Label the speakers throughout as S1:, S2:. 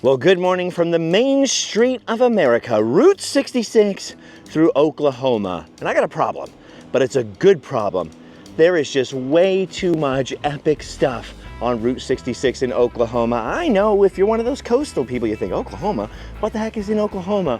S1: Well, good morning from the main street of America, Route 66 through Oklahoma. And I got a problem, but it's a good problem. There is just way too much epic stuff on Route 66 in Oklahoma. I know if you're one of those coastal people, you think, Oklahoma? What the heck is in Oklahoma?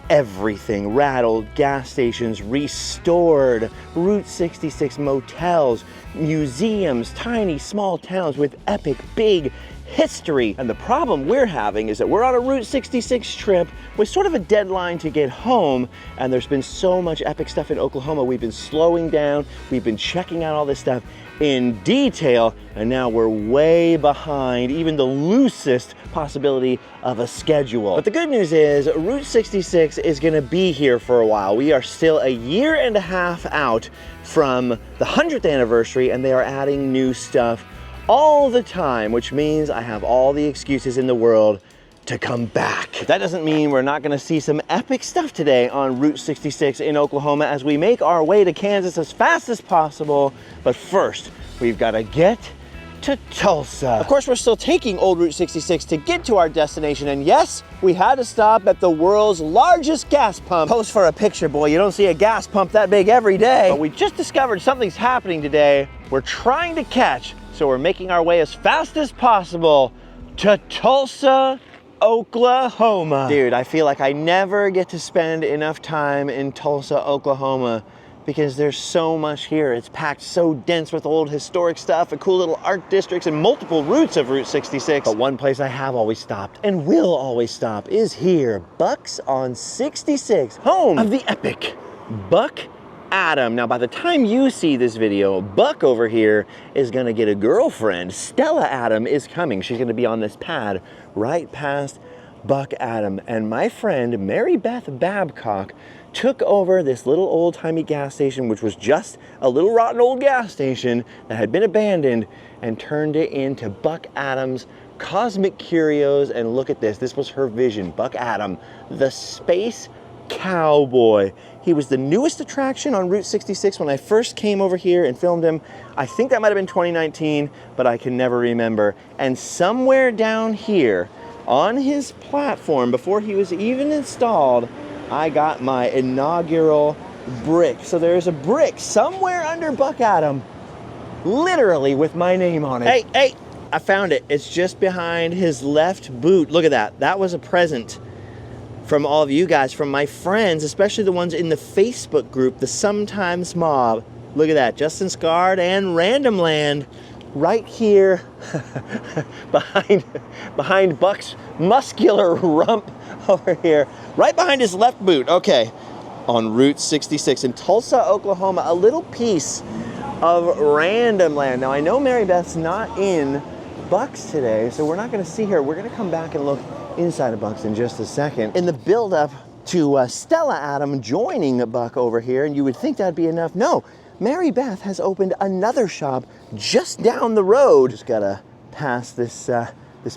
S1: Everything rattled, gas stations restored, Route 66 motels, museums, tiny small towns with epic big history. And the problem we're having is that we're on a Route 66 trip with sort of a deadline to get home, and there's been so much epic stuff in Oklahoma. We've been slowing down, we've been checking out all this stuff in detail, and now we're way behind even the loosest possibility of a schedule. But the good news is Route 66 is gonna be here for a while. We are still a year and a half out from the 100th anniversary, and they are adding new stuff all the time, which means I have all the excuses in the world to come back. That doesn't mean we're not gonna see some epic stuff today on Route 66 in Oklahoma as we make our way to Kansas as fast as possible. But first, we've gotta get to Tulsa. Of course, we're still taking old Route 66 to get to our destination, and yes, we had to stop at the world's largest gas pump. Pose for a picture, boy. You don't see a gas pump that big every day. But we just discovered something's happening today. We're trying to catch, so we're making our way as fast as possible to Tulsa, Oklahoma. Dude, I feel like I never get to spend enough time in Tulsa, Oklahoma, because there's so much here. It's packed so dense with old historic stuff and cool little art districts and multiple routes of Route 66. But one place I have always stopped and will always stop is here, Bucks on 66, home of the epic Buck Adam. Now, by the time you see this video, Buck over here is gonna get a girlfriend. Stella Adam is coming. She's gonna be on this pad right past Buck Adam. And my friend, Mary Beth Babcock, took over this little old-timey gas station, which was just a little rotten old gas station that had been abandoned, and turned it into Buck Adam's Cosmic Curios. And look at this. This was her vision. Buck Adam, the space cowboy. He was the newest attraction on Route 66 when I first came over here and filmed him. I think that might have been 2019, but I can never remember. And somewhere down here on his platform, before he was even installed, I got my inaugural brick. So there's a brick somewhere under Buck Adam, literally with my name on it. Hey, I found it. It's just behind his left boot. Look at that. That was a present from all of you guys, from my friends, especially the ones in the Facebook group, the Sometimes Mob. Look at that, Justin Scard and Randomland, right here behind Buck's muscular rump over here, right behind his left boot. Okay, on Route 66 in Tulsa, Oklahoma, a little piece of Randomland. Now, I know Mary Beth's not in Bucks today, so we're not gonna see her. We're gonna come back and look inside of Bucks in just a second. In the build-up to Stella Adam joining Buck over here, and you would think that'd be enough. No, Mary Beth has opened another shop just down the road. Just gotta pass this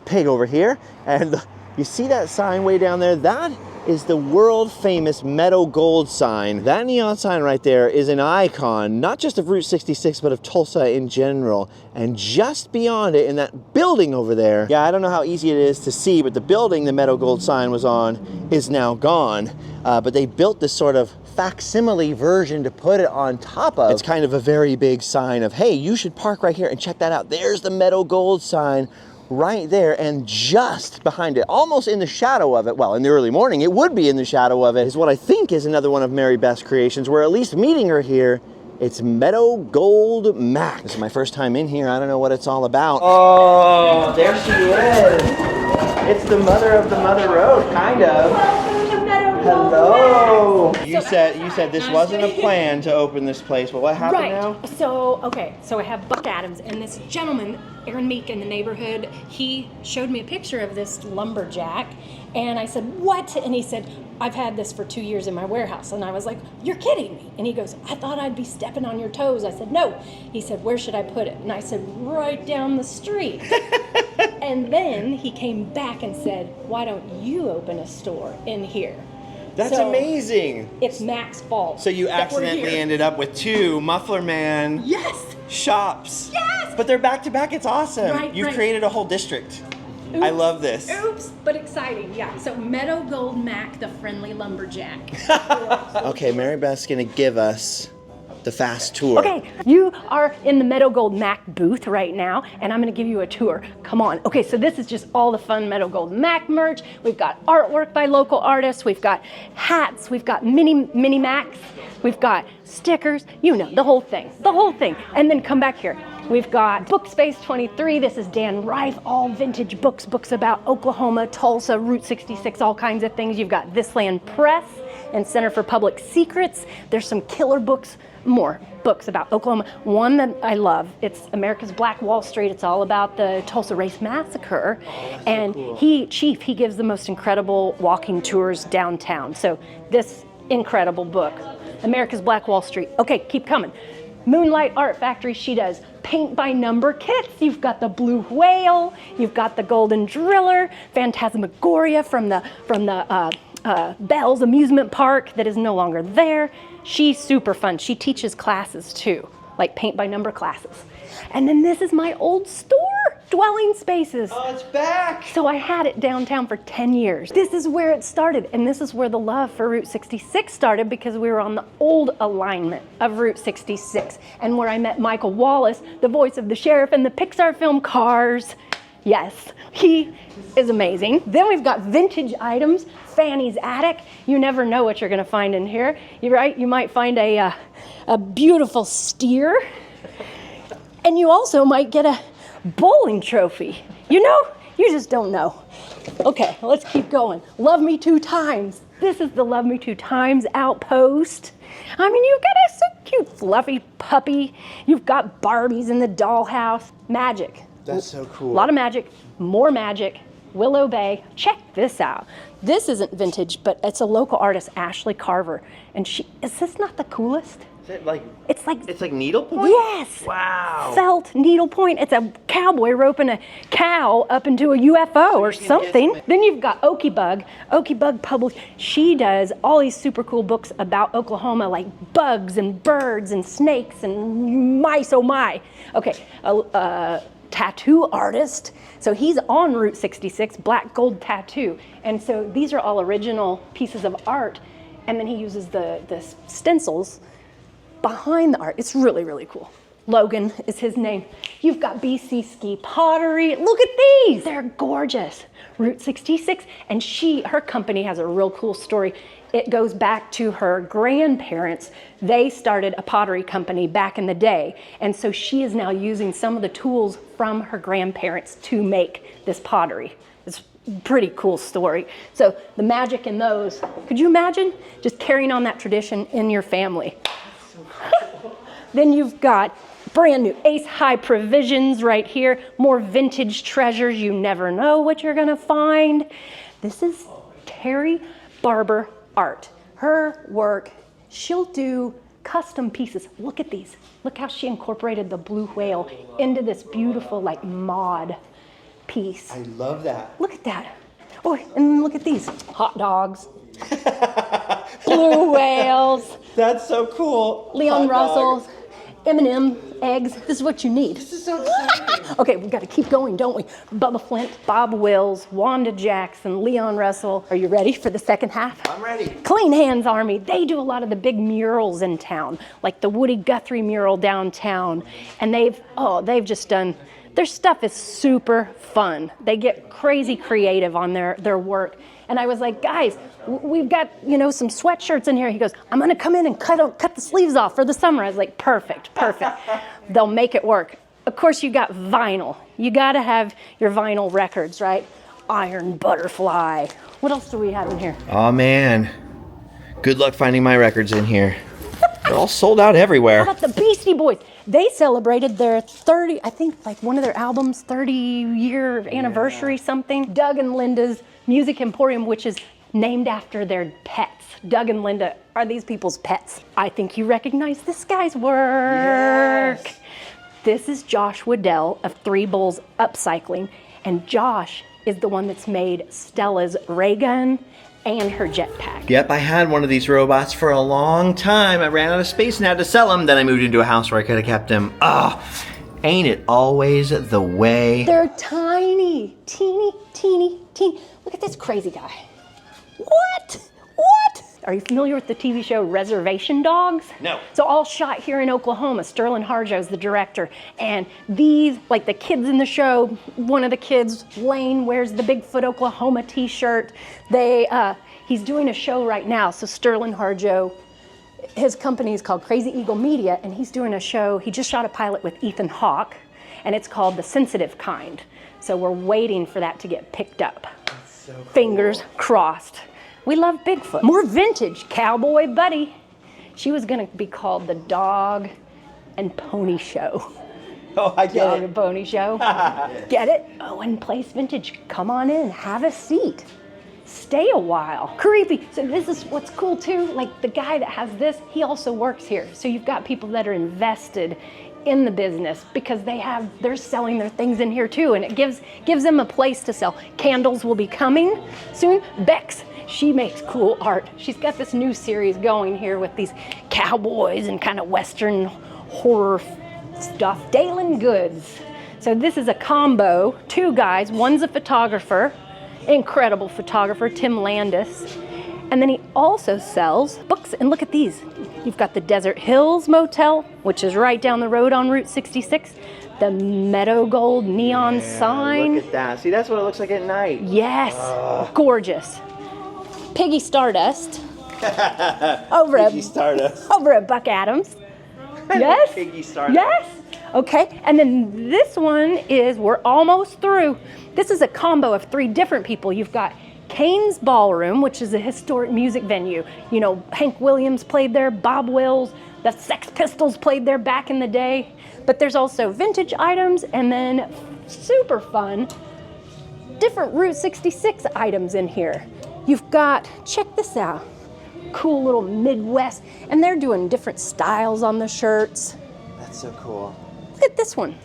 S1: pig over here, and you see that sign way down there? That is the world famous Meadow Gold sign. That neon sign right there is an icon, not just of Route 66, but of Tulsa in general. And just beyond it, in that building over there, yeah, I don't know how easy it is to see, but the building the Meadow Gold sign was on is now gone. But they built this sort of facsimile version to put it on top of. It's kind of a very big sign of, hey, you should park right here and check that out. There's the Meadow Gold sign right there, and just behind it, almost in the shadow of it, well, in the early morning, it would be in the shadow of it, is what I think is another one of Mary Beth's creations. We're at least meeting her here. It's Meadow Gold Macks. This is my first time in here. I don't know what it's all about. Oh, there she is. It's the mother of the Mother Road, kind of. Hello. You said this wasn't a plan to open this place. Well, what happened now?
S2: So, okay, so I have Buck Adams, and this gentleman, Aaron Meek in the neighborhood, he showed me a picture of this lumberjack, and I said, what? And he said, I've had this for 2 years in my warehouse. And I was like, you're kidding me. And he goes, I thought I'd be stepping on your toes. I said, no. He said, where should I put it? And I said, right down the street. And then he came back and said, why don't you open a store in here?
S1: That's amazing.
S2: It's Mac's fault.
S1: So you accidentally ended up with two Muffler Man shops.
S2: Yes.
S1: But they're back to back. It's awesome.
S2: Right,
S1: You've created a whole district. I love this.
S2: Oops, but exciting. Yeah. So Meadow Gold Mack, the friendly lumberjack.
S1: Okay, Mary Beth's gonna give us the fast tour.
S2: Okay, you are in the Meadow Gold Mack booth right now, and I'm gonna give you a tour. Come on. Okay, so this is just all the fun Meadow Gold Mack merch. We've got artwork by local artists. We've got hats. We've got mini Macks. We've got stickers. You know, the whole thing. And then come back here. We've got Book Space 23. This is Dan Reif, all vintage books about Oklahoma, Tulsa, Route 66, all kinds of things. You've got This Land Press and Center for Public Secrets. There's some killer books, more books about Oklahoma. One that I love, it's America's Black Wall Street. It's all about the Tulsa Race Massacre. And
S1: so cool.
S2: he gives the most incredible walking tours downtown. So this incredible book, America's Black Wall Street. Okay, keep coming. Moonlight Art Factory, she does paint by number kits. You've got the Blue Whale, you've got the Golden Driller, Phantasmagoria from the Bell's amusement park that is no longer there. She's super fun. She teaches classes too, like paint by number classes. And then this is my old store, Dwelling Spaces.
S1: Oh, it's back.
S2: So I had it downtown for 10 years. This is where it started, and this is where the love for Route 66 started, because we were on the old alignment of Route 66, and where I met Michael Wallace, the voice of the sheriff in the Pixar film Cars. Yes, he is amazing. Then we've got vintage items, Fanny's Attic. You never know what you're gonna find in here. You're right, you might find a beautiful steer, and you also might get a bowling trophy. You know, you just don't know. Okay, let's keep going. Love Me Two Times. This is the Love Me Two Times outpost. I mean, you've got a so cute fluffy puppy. You've got Barbies in the dollhouse. Magic.
S1: That's so cool.
S2: A lot of magic, more magic. Willow Bay. Check this out. This isn't vintage, but it's a local artist, Ashley Carver. And is this not the coolest?
S1: Is it like,
S2: It's like
S1: needlepoint?
S2: Yes.
S1: Wow.
S2: Felt needlepoint. It's a cowboy roping a cow up into a UFO or something. Then you've got Okie Bug Public. She does all these super cool books about Oklahoma, like bugs and birds and snakes and mice, oh my. Okay, tattoo artist. So he's on Route 66, black gold tattoo. And so these are all original pieces of art. And then he uses the stencils behind the art. It's really, really cool. Logan is his name. You've got BC Ski Pottery. Look at these. They're gorgeous. Route 66. And her company has a real cool story. It goes back to her grandparents. They started a pottery company back in the day. And so she is now using some of the tools from her grandparents to make this pottery. It's a pretty cool story. So the magic in those, could you imagine just carrying on that tradition in your family? Then you've got brand new Ace High Provisions right here. More vintage treasures. You never know what you're gonna find. This is Terry Barber Art. Her work, she'll do custom pieces. Look at these. Look how she incorporated the blue whale into this beautiful like mod piece.
S1: I love that.
S2: Look at that. Oh, and then look at these. Hot dogs. Blue whales.
S1: That's so cool.
S2: Leon Russell's, M&M eggs. This is what you need.
S1: This is so exciting.
S2: Okay, we've got to keep going, don't we? Bubba Flint, Bob Wills, Wanda Jackson, Leon Russell. Are you ready for the second half?
S1: I'm ready.
S2: Clean Hands Army. They do a lot of the big murals in town, like the Woody Guthrie mural downtown. And they've just done, their stuff is super fun. They get crazy creative on their work. And I was like, guys, we've got, some sweatshirts in here. He goes, I'm gonna come in and cut the sleeves off for the summer. I was like, perfect. They'll make it work. Of course, you got vinyl. You gotta have your vinyl records, right? Iron Butterfly. What else do we have in here?
S1: Oh man, good luck finding my records in here. They're all sold out everywhere.
S2: How about the Beastie Boys? They celebrated their 30, I think like one of their albums, 30-year anniversary something. Doug and Linda's Music Emporium, which is named after their pets. Doug and Linda are these people's pets. I think you recognize this guy's work. Yes. This is Josh Waddell of Three Bulls Upcycling, and Josh is the one that's made Stella's ray gun and her jetpack.
S1: Yep, I had one of these robots for a long time. I ran out of space and had to sell them. Then I moved into a house where I could have kept him. Ain't it always the way?
S2: They're tiny, teeny, teeny, teeny. Look at this crazy guy. What? What? Are you familiar with the TV show Reservation Dogs?
S1: No.
S2: So all shot here in Oklahoma. Sterling Harjo's the director. And these, like the kids in the show, one of the kids, Lane, wears the Bigfoot Oklahoma t-shirt. He's doing a show right now. So Sterling Harjo, his company is called Crazy Eagle Media, and he's doing a show. He just shot a pilot with Ethan Hawke, and it's called The Sensitive Kind. So we're waiting for that to get picked up.
S1: So cool.
S2: Fingers crossed. We love Bigfoot. More vintage, Cowboy Buddy. She was gonna be called the Dog and Pony Show.
S1: Oh, I get
S2: Dog
S1: it.
S2: and Pony Show. Get it? Owen Place Vintage. Come on in, have a seat. Stay a while. Creepy. So this is what's cool too. Like the guy that has this, he also works here. So you've got people that are invested in the business because they're selling their things in here too, and it gives them a place to sell. Candles will be coming soon. Bex, she makes cool art. She's got this new series going here with these cowboys and kind of Western horror stuff. Dalen Goods. So this is a combo, two guys. One's a photographer, incredible photographer, Tim Landis. And then he also sells books. And look at these. You've got the Desert Hills Motel, which is right down the road on Route 66. The Meadow Gold neon sign.
S1: Look at that. See, that's what it looks like at night.
S2: Yes, gorgeous. Piggy Stardust.
S1: Piggy Stardust.
S2: Over at Buck Adams. Yes.
S1: Piggy Stardust.
S2: Yes. Okay, and then this one is, we're almost through. This is a combo of three different people. You've got Kane's Ballroom, which is a historic music venue. You know, Hank Williams played there, Bob Wills, the Sex Pistols played there back in the day. But there's also vintage items and then super fun, different Route 66 items in here. You've got, check this out, cool little Midwest, and they're doing different styles on the shirts.
S1: That's so cool.
S2: Look at this one.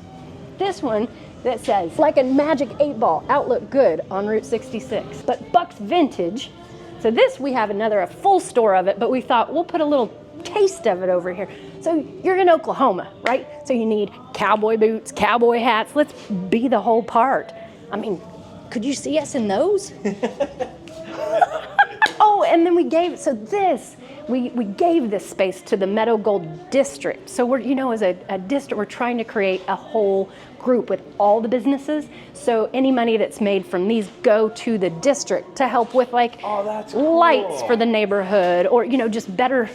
S2: This one that says, like a magic 8-ball, outlook good on Route 66. But Buck's Vintage, so this we have a full store of it, but we thought we'll put a little taste of it over here. So you're in Oklahoma, right? So you need cowboy boots, cowboy hats. Let's be the whole part. I mean, could you see us in those? Oh, and then we gave this space to the Meadow Gold District. So we're, as a district, we're trying to create a whole group with all the businesses. So any money that's made from these go to the district to help with
S1: that's cool.
S2: Lights for the neighborhood, or just better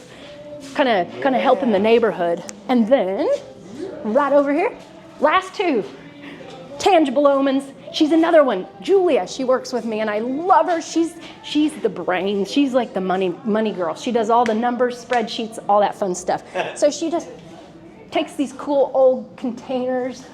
S2: kind of helping the neighborhood. And then right over here, last two, Tangible Omens. She's another one, Julia. She works with me, and I love her. She's the brain. She's like the money girl. She does all the numbers, spreadsheets, all that fun stuff. So she just takes these cool old containers,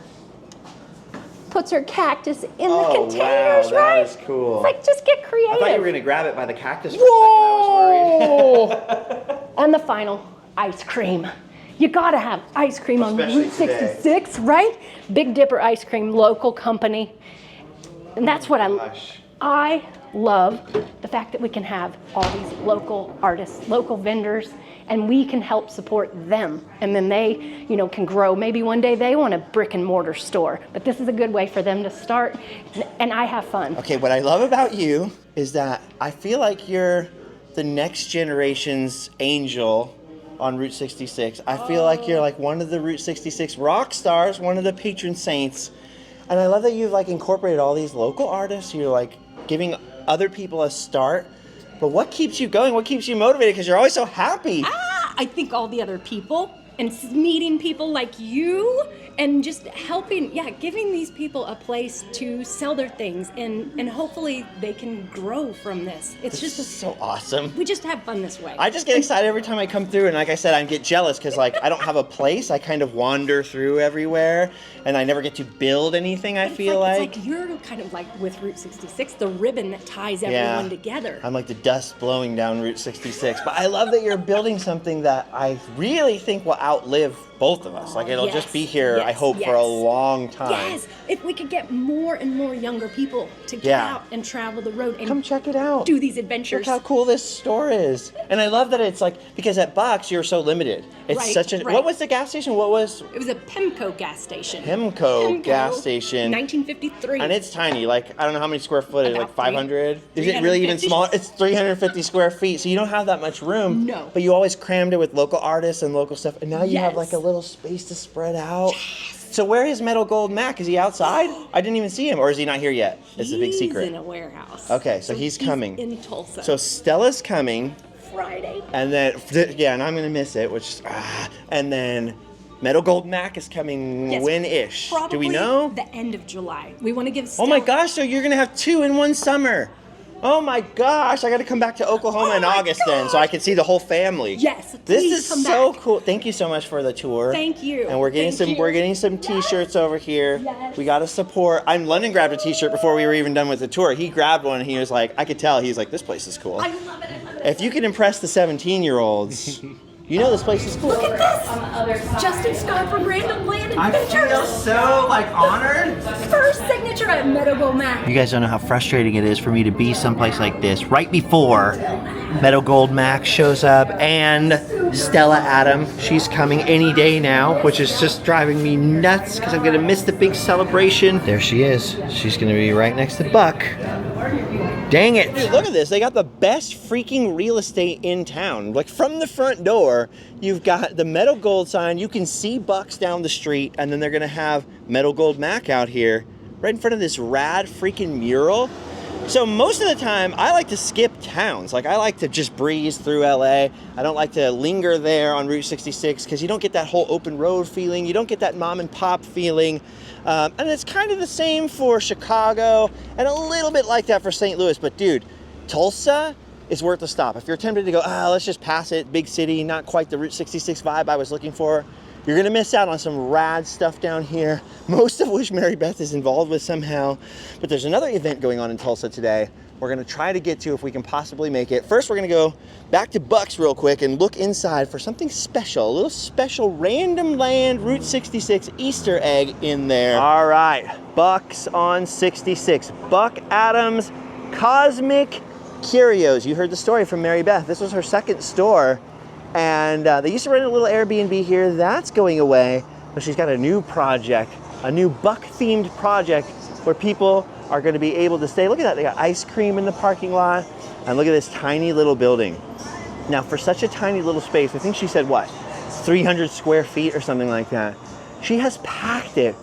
S2: puts her cactus in the containers,
S1: wow,
S2: right?
S1: That is cool.
S2: It's like, just get creative.
S1: I thought you were gonna grab it by the cactus for a second. I was worried.
S2: And the final, ice cream. You gotta have ice cream on
S1: Especially
S2: Route 66, right? Big Dipper Ice Cream, local company. And that's what I love, the fact that we can have all these local artists, local vendors, and we can help support them. And then they, can grow. Maybe one day they want a brick and mortar store, but this is a good way for them to start. And I have fun.
S1: Okay, what I love about you is that I feel like you're the next generation's angel on Route 66. I feel like you're like one of the Route 66 rock stars, one of the patron saints. And I love that you've incorporated all these local artists. You're giving other people a start. But what keeps you going? What keeps you motivated? Because you're always so happy.
S2: I think all the other people and meeting people like you and just helping, giving these people a place to sell their things and hopefully they can grow from this. It's just
S1: so awesome.
S2: We just have fun this way.
S1: I just get excited every time I come through, and like I said, I get jealous because I don't have a place. I kind of wander through everywhere, and I never get to build anything. I feel like
S2: it's you're kind of like with Route 66, the ribbon that ties everyone together.
S1: I'm like the dust blowing down Route 66, but I love that you're building something that I really think will outlive both of us. Like it'll
S2: Yes,
S1: just be here, I
S2: yes,
S1: hope, for a
S2: yes.
S1: long time.
S2: Yes, if we could get more and more younger people to get out and travel the road and
S1: come check it out.
S2: do these adventures.
S1: Look how cool this store is. And I love that it's like, because at Bucks, you're so limited. It's such a, what was the gas station? What was?
S2: It was a Pemco gas station.
S1: Pemco gas station.
S2: 1953.
S1: And it's tiny, like, I don't know how many square foot it is, like 500? Is it
S2: 350.
S1: really even small? It's 350 square feet, so you don't have that much room.
S2: No.
S1: But you always crammed it with local artists and local stuff, and now you have
S2: Yes.
S1: like a little space to spread out. So where is Meadow Gold Mac? Is he outside? I didn't even see him, or is he not here yet? It's a big secret.
S2: He's in a warehouse.
S1: Okay, so he's coming.
S2: In Tulsa.
S1: So Stella's coming.
S2: Friday.
S1: And then, yeah, and I'm gonna miss it, which, and then Meadow Gold Mac is coming when-ish.
S2: Probably
S1: Do we know?
S2: the end of July. We want to give
S1: Oh
S2: Stella...
S1: my gosh, so you're gonna have 2 in one summer. Oh my gosh, I gotta come back to Oklahoma in August then, so I can see the whole family.
S2: Yes,
S1: this
S2: please
S1: is
S2: come
S1: so
S2: back.
S1: cool. Thank you so much for the tour.
S2: Thank you.
S1: And we're getting some T-shirts over here.
S2: Yes.
S1: We gotta support. London grabbed a T-shirt before we were even done with the tour. He grabbed one and he was like, I could tell. He's like, this place is cool.
S2: I love it. I love it.
S1: If you can impress the 17-year-olds, you know this place is cool.
S2: Look at this. Justin Scott from Randomland
S1: I
S2: Adventures.
S1: feel so honored.
S2: First signature at Meadow Gold Macks.
S1: You guys don't know how frustrating it is for me to be someplace like this right before Meadow Gold Macks shows up and Stella Adam. She's coming any day now, which is just driving me nuts because I'm gonna miss the big celebration. There she is. She's gonna be right next to Buck. Dang it. Dude, look at this. They got the best freaking real estate in town. Like from the front door, you've got the Meadow Gold sign. You can see Bucks down the street, and then they're gonna have Meadow Gold Mac out here right in front of this rad freaking mural. So most of the time, I like to skip towns. Like I like to just breeze through LA. I don't like to linger there on Route 66 because you don't get that whole open road feeling. You don't get that mom and pop feeling. And it's kind of the same for Chicago and a little bit like that for St. Louis. But dude, Tulsa is worth a stop. If you're tempted to go, let's just pass it, big city, not quite the Route 66 vibe I was looking for, you're gonna miss out on some rad stuff down here, most of which Mary Beth is involved with somehow. But there's another event going on in Tulsa today we're gonna try to get to if we can possibly make it. First, we're gonna go back to Bucks real quick and look inside for something special, a little special Randomland Route 66 Easter egg in there. All right, Bucks on 66. Buck Adams Cosmic Curios. You heard the story from Mary Beth. This was her second store. And they used to rent a little Airbnb here. That's going away. But she's got a new project, a new Buck-themed project where people are going to be able to stay. Look at that. They got ice cream in the parking lot. And look at this tiny little building. Now, for such a tiny little space, I think she said, what, 300 square feet or something like that. She has packed it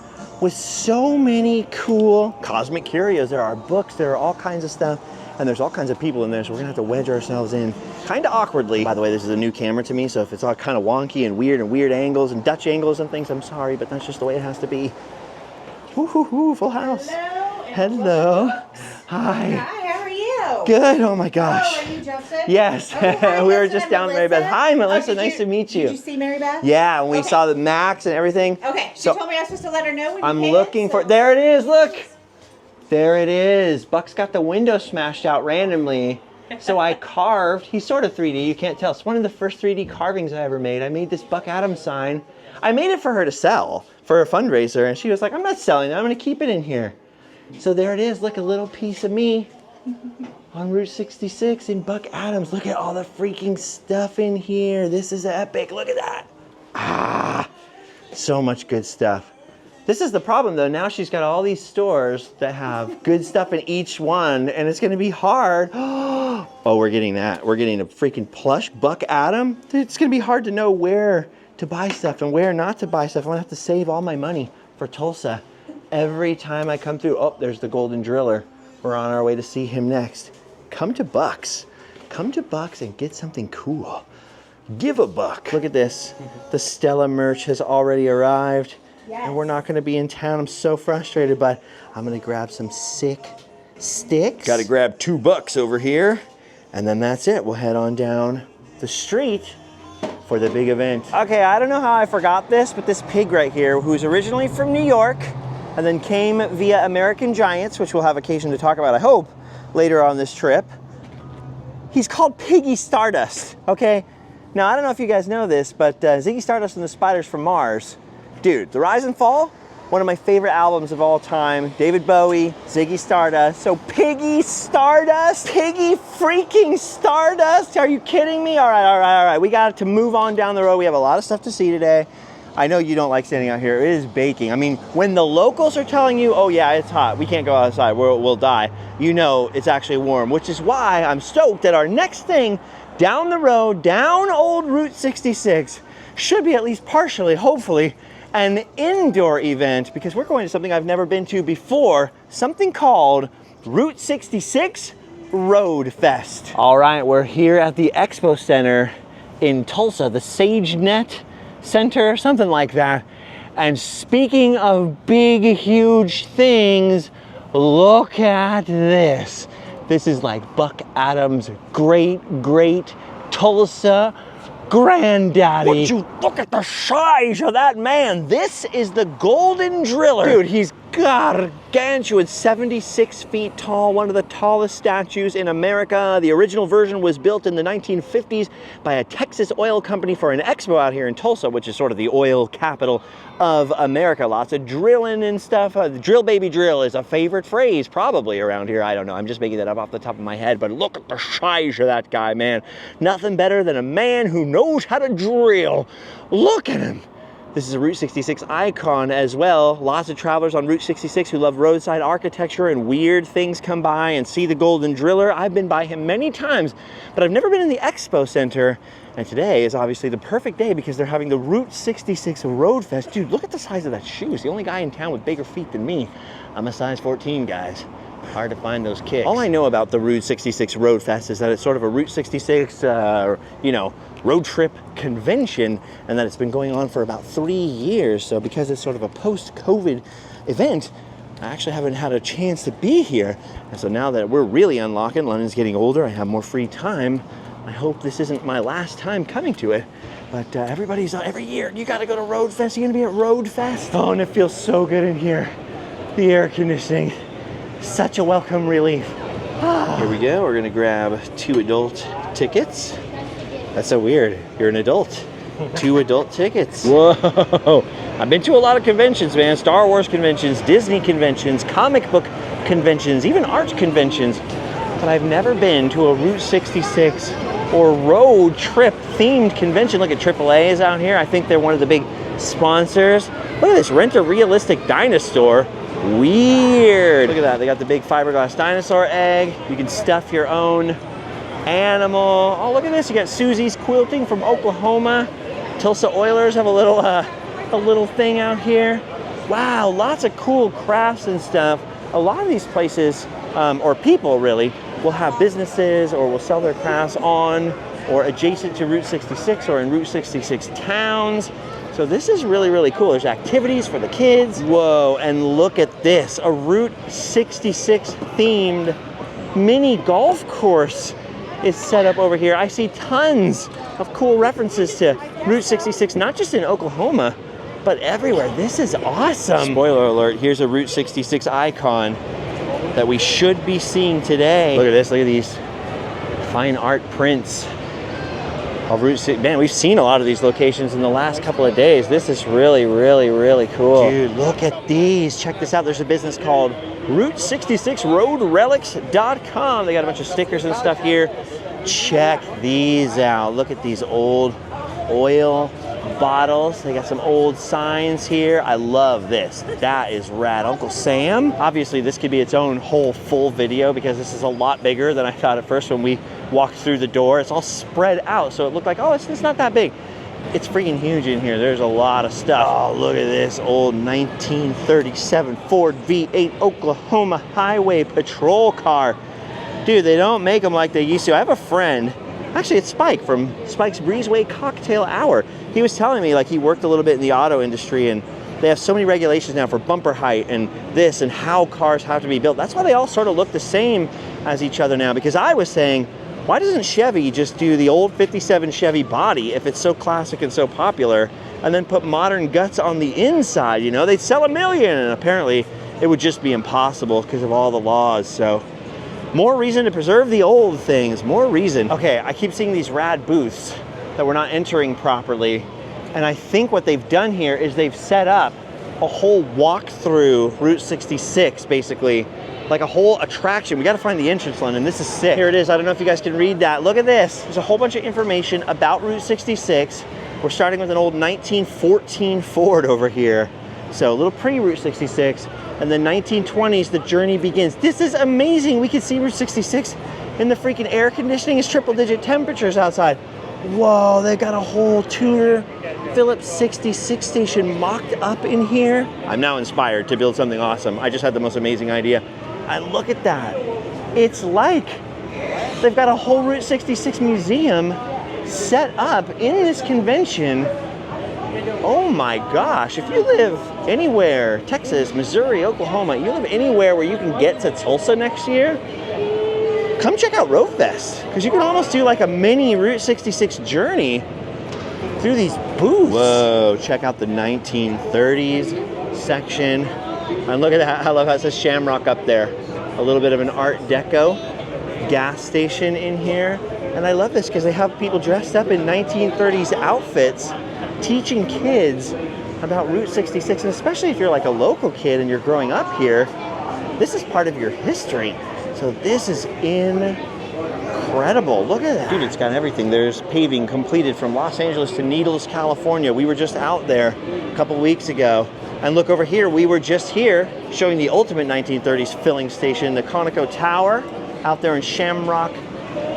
S1: with so many cool cosmic curios. There are books. There are all kinds of stuff. And there's all kinds of people in there, so we're gonna have to wedge ourselves in kind of awkwardly. By the way, this is a new camera to me, so if it's all kind of wonky and weird angles and Dutch angles and things, I'm sorry, but that's just the way it has to be. Woo-hoo-hoo, full house. Hello. Hi.
S3: Hi, how are you?
S1: Good, oh my gosh.
S3: Oh, are you Justin?
S1: Yes,
S3: Oh, hi,
S1: we were
S3: Justin
S1: just
S3: and
S1: down Mary Beth.
S3: Melissa.
S1: Hi, Melissa,
S3: Oh,
S1: nice to meet you.
S3: Did you see Mary Beth?
S1: Yeah, and we
S3: Okay.
S1: saw the Max and everything.
S3: Okay, she
S1: So
S3: told me I was supposed to let her know when
S1: I'm
S3: you came,
S1: looking for,
S3: so-
S1: there it is, look. There it is. Buck's got the window smashed out randomly. So I carved, he's sort of 3D, you can't tell. It's one of the first 3D carvings I ever made. I made this Buck Adams sign. I made it for her to sell, for a fundraiser, and she was like, I'm not selling it, I'm gonna keep it in here. So there it is, look, a little piece of me on Route 66 in Buck Adams. Look at all the freaking stuff in here. This is epic, look at that. Ah, so much good stuff. This is the problem though, now she's got all these stores that have good stuff in each one, and it's gonna be hard. Oh, we're getting that. We're getting a freaking plush Buck Adam. It's gonna be hard to know where to buy stuff and where not to buy stuff. I'm gonna have to save all my money for Tulsa. Every time I come through, oh, there's the Golden Driller. We're on our way to see him next. Come to Bucks. Come to Bucks and get something cool. Give a buck. Look at this. The Stella merch has already arrived.
S3: Yes.
S1: And we're not gonna be in town. I'm so frustrated, but I'm gonna grab some sick sticks. Gotta grab $2 over here. And then that's it. We'll head on down the street for the big event. Okay, I don't know how I forgot this, but this pig right here, who's originally from New York, and then came via American Giants, which we'll have occasion to talk about, I hope, later on this trip. He's called Piggy Stardust, okay? Now, I don't know if you guys know this, but Ziggy Stardust and the Spiders from Mars, dude, The Rise and Fall, one of my favorite albums of all time. David Bowie, Ziggy Stardust. So Piggy Stardust? Piggy freaking Stardust? Are you kidding me? All right. We got to move on down the road. We have a lot of stuff to see today. I know you don't like standing out here. It is baking. I mean, when the locals are telling you, oh yeah, it's hot, we can't go outside, we'll die, you know it's actually warm, which is why I'm stoked that our next thing down the road, down old Route 66, should be at least partially, hopefully, an indoor event, because we're going to something I've never been to before, something called Route 66 Road Fest. All right, we're here at the Expo Center in Tulsa, the SageNet Center, something like that. And speaking of big, huge things, look at this. This is like Buck Adams' great Tulsa granddaddy. Would you look at the size of that man? This is the Golden Driller. Dude, he's gargantuan, 76 feet tall, one of the tallest statues in America. The original version was built in the 1950s by a Texas oil company for an expo out here in Tulsa, which is sort of the oil capital of America. Lots of drilling and stuff. Drill baby drill is a favorite phrase probably around here. I don't know. I'm just making that up off the top of my head, but look at the size of that guy, man. Nothing better than a man who knows how to drill. Look at him. This is a Route 66 icon as well. Lots of travelers on Route 66 who love roadside architecture and weird things come by and see the Golden Driller. I've been by him many times, but I've never been in the Expo Center. And today is obviously the perfect day because they're having the Route 66 Road Fest. Dude, look at the size of that shoe. It's the only guy in town with bigger feet than me. I'm a size 14, guys. Hard to find those kicks. All I know about the Route 66 Road Fest is that it's sort of a Route 66, road trip convention, and that it's been going on for about 3 years. So because it's sort of a post-COVID event, I actually haven't had a chance to be here. And so now that we're really unlocking, London's getting older, I have more free time. I hope this isn't my last time coming to it. But everybody's, every year, you gotta go to Road Fest. You're gonna be at Road Fest. Oh, and it feels so good in here. The air conditioning, such a welcome relief. Here we go, we're gonna grab 2 adult tickets. That's so weird, you're an adult. 2 adult tickets. Whoa, I've been to a lot of conventions, man. Star Wars conventions, Disney conventions, comic book conventions, even art conventions. But I've never been to a Route 66 or road trip themed convention. Look at AAA is out here. I think they're one of the big sponsors. Look at this, rent a realistic dinosaur. Weird. Look at that, they got the big fiberglass dinosaur egg. You can stuff your own animal. Oh, look at this, you got Susie's Quilting from Oklahoma. Tulsa Oilers have a little thing out here. Wow, lots of cool crafts and stuff. A lot of these places, or people really, will have businesses or will sell their crafts on or adjacent to Route 66 or in Route 66 towns. So this is really, really cool. There's activities for the kids. Whoa, and look at this, a Route 66 themed mini golf course is set up over here. I see tons of cool references to Route 66, not just in Oklahoma, but everywhere. This is awesome. Spoiler alert, here's a Route 66 icon that we should be seeing today. Look at this, look at these fine art prints of Route 6. Man, we've seen a lot of these locations in the last couple of days. This is really, really, really cool. Dude, look at these. Check this out. There's a business called Route66RoadRelics.com. They got a bunch of stickers and stuff here. Check these out. Look at these old oil bottles. They got some old signs here. I love this. That is rad. Uncle Sam. Obviously, this could be its own whole full video because this is a lot bigger than I thought at first when we walked through the door. It's all spread out, so it looked like, oh, it's not that big. It's freaking huge in here. There's a lot of stuff. Oh, look at this old 1937 Ford V8 Oklahoma Highway patrol car. Dude, they don't make them like they used to. I have a friend, actually it's Spike from Spike's Breezeway Cocktail Hour. He was telling me like he worked a little bit in the auto industry and they have so many regulations now for bumper height and this and how cars have to be built. That's why they all sort of look the same as each other now, because I was saying, why doesn't Chevy just do the old 57 Chevy body if it's so classic and so popular and then put modern guts on the inside? You know, they'd sell 1 million, and apparently it would just be impossible because of all the laws. So more reason to preserve the old things, more reason. Okay, I keep seeing these rad booths that we're not entering properly. And I think what they've done here is they've set up a whole walk through Route 66, basically, like a whole attraction. We got to find the entrance, London. This is sick. Here it is. I don't know if you guys can read that. Look at this. There's a whole bunch of information about Route 66. We're starting with an old 1914 Ford over here. So a little pre-Route 66. And then 1920s, the journey begins. This is amazing. We can see Route 66 in the freaking air conditioning. It's triple-digit temperatures outside. Whoa, they got a whole Tudor Phillips 66 station mocked up in here. I'm now inspired to build something awesome. I just had the most amazing idea. And look at that. It's like they've got a whole Route 66 museum set up in this convention. Oh my gosh, if you live anywhere, Texas, Missouri, Oklahoma, you live anywhere where you can get to Tulsa next year, come check out Roadfest, because you can almost do like a mini Route 66 journey through these booths. Whoa, check out the 1930s section. And look at that, I love how it says Shamrock up there. A little bit of an Art Deco gas station in here. And I love this because they have people dressed up in 1930s outfits teaching kids about Route 66. And especially if you're like a local kid and you're growing up here, this is part of your history. So this is incredible. Look at that. Dude, it's got everything. There's paving completed from Los Angeles to Needles, California. We were just out there a couple weeks ago. And look over here, we were just here showing the ultimate 1930s filling station, the Conoco Tower out there in Shamrock,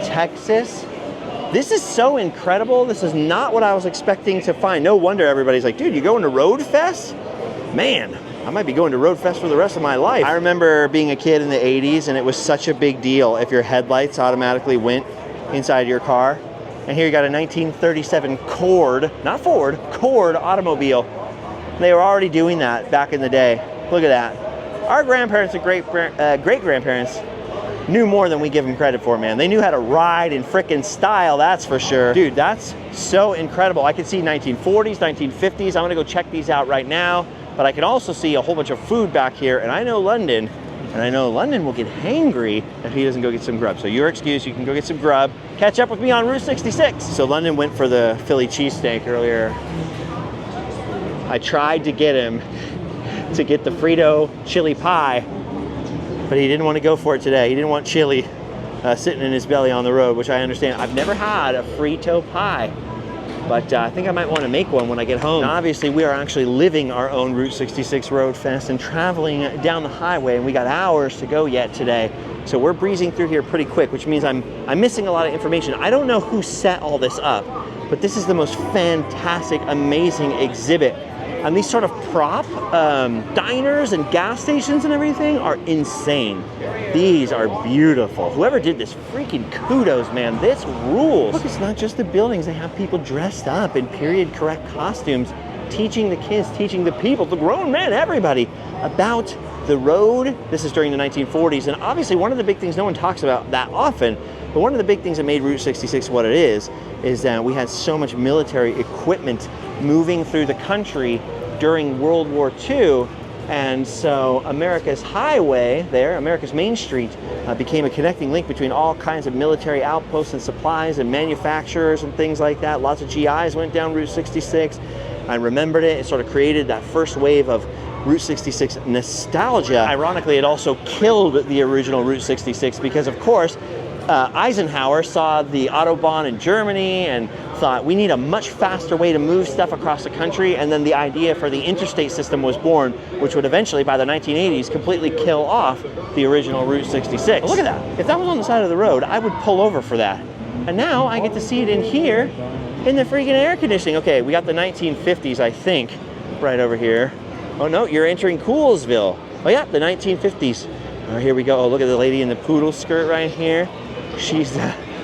S1: Texas. This is so incredible. This is not what I was expecting to find. No wonder everybody's like, dude, you going to Roadfest? Man, I might be going to Roadfest for the rest of my life. I remember being a kid in the 80s and it was such a big deal if your headlights automatically went inside your car. And here you got a 1937 Cord, not Ford, Cord automobile. They were already doing that back in the day. Look at that. Our grandparents and great-grandparents knew more than we give them credit for, man. They knew how to ride in frickin' style, that's for sure. Dude, that's so incredible. I can see 1940s, 1950s. I'm gonna go check these out right now, but I can also see a whole bunch of food back here, and I know London will get hangry if he doesn't go get some grub. So your excuse, you can go get some grub. Catch up with me on Route 66. So London went for the Philly cheesesteak earlier. I tried to get him to get the Frito chili pie, but he didn't want to go for it today. He didn't want chili sitting in his belly on the road, which I understand. I've never had a Frito pie, but I think I might want to make one when I get home. Now, obviously, we are actually living our own Route 66 Road Fest and traveling down the highway, and we got hours to go yet today. So we're breezing through here pretty quick, which means I'm missing a lot of information. I don't know who set all this up, but this is the most fantastic, amazing exhibit. And these sort of prop diners and gas stations and everything are insane. These are beautiful. Whoever did this, freaking kudos, man. This rules. Look, it's not just the buildings. They have people dressed up in period correct costumes, teaching the kids, teaching the people, the grown men, everybody, about the road. This is during the 1940s. And obviously one of the big things no one talks about that often, but one of the big things that made Route 66 what it is that we had so much military equipment moving through the country during World War II. And so America's highway there, America's Main Street, became a connecting link between all kinds of military outposts and supplies and manufacturers and things like that. Lots of GIs went down Route 66. I remembered it. It sort of created that first wave of Route 66 nostalgia. Ironically, it also killed the original Route 66 because, of course, Eisenhower saw the Autobahn in Germany and thought we need a much faster way to move stuff across the country, and then the idea for the interstate system was born, which would eventually, by the 1980s, completely kill off the original Route 66. Look at that. If that was on the side of the road, I would pull over for that. And now I get to see it in here in the freaking air conditioning. Okay, we got the 1950s, I think, right over here. Oh no, you're entering Coolsville. Oh yeah, the 1950s. Oh, here we go. Oh, look at the lady in the poodle skirt right here. She's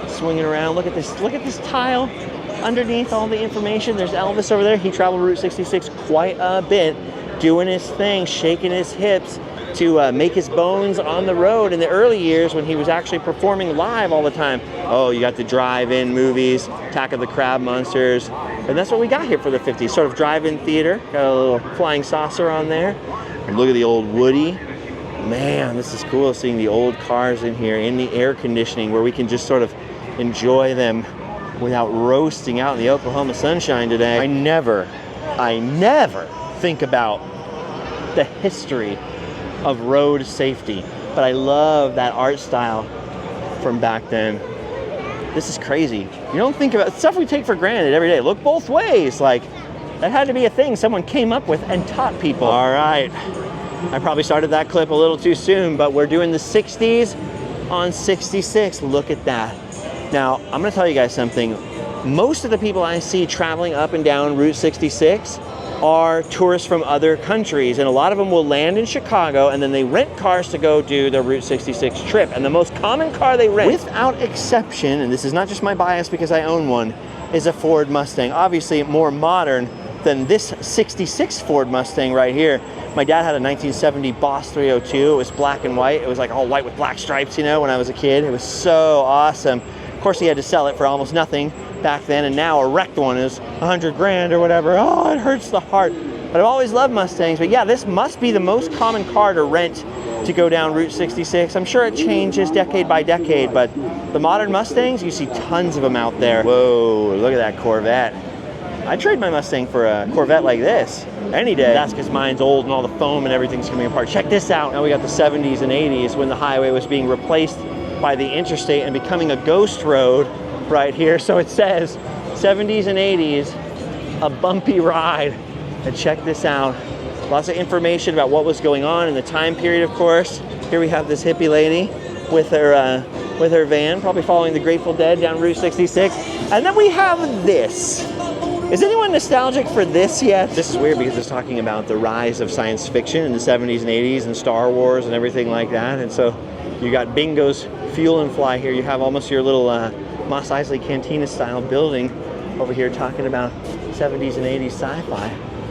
S1: swinging around. Look at this tile underneath all the information. There's Elvis over there. He traveled Route 66 quite a bit, doing his thing, shaking his hips to make his bones on the road in the early years when he was actually performing live all the time. Oh, you got the drive-in movies, Attack of the Crab Monsters, and that's what we got here for the 50s, sort of drive-in theater. Got a little flying saucer on there. And look at the old Woody. Man, this is cool seeing the old cars in here in the air conditioning where we can just sort of enjoy them without roasting out in the Oklahoma sunshine today. I never think about the history of road safety, but I love that art style from back then. This is crazy. You don't think about stuff we take for granted every day. Look both ways. Like, that had to be a thing someone came up with and taught people. All right, I probably started that clip a little too soon, but we're doing the 60s on 66. Look at that. Now, I'm gonna tell you guys something. Most of the people I see traveling up and down Route 66 are tourists from other countries, and a lot of them will land in Chicago and then they rent cars to go do their Route 66 trip. And the most common car they rent, without exception, and this is not just my bias because I own one, is a Ford Mustang. Obviously more modern than this 66 Ford Mustang right here. My dad had a 1970 Boss 302. It was black and white. It was like all white with black stripes, you know, when I was a kid. It was so awesome. Of course, he had to sell it for almost nothing back then, and now a wrecked one is 100 grand or whatever. Oh, it hurts the heart. But I've always loved Mustangs. But yeah, this must be the most common car to rent to go down Route 66. I'm sure it changes decade by decade, but the modern Mustangs, you see tons of them out there. Whoa, look at that Corvette. I'd trade my Mustang for a Corvette like this any day. That's because mine's old and all the foam and everything's coming apart. Check this out. Now we got the 70s and 80s when the highway was being replaced by the interstate and becoming a ghost road right here. So it says 70s and 80s, a bumpy ride. And check this out. Lots of information about what was going on in the time period, of course. Here we have this hippie lady with her van, probably following the Grateful Dead down Route 66. And then we have this. Is anyone nostalgic for this yet? This is weird because it's talking about the rise of science fiction in the 70s and 80s and Star Wars and everything like that. And so you got Bingo's Fuel and Fly here. You have almost your little Mos Eisley Cantina style building over here talking about 70s and 80s sci-fi.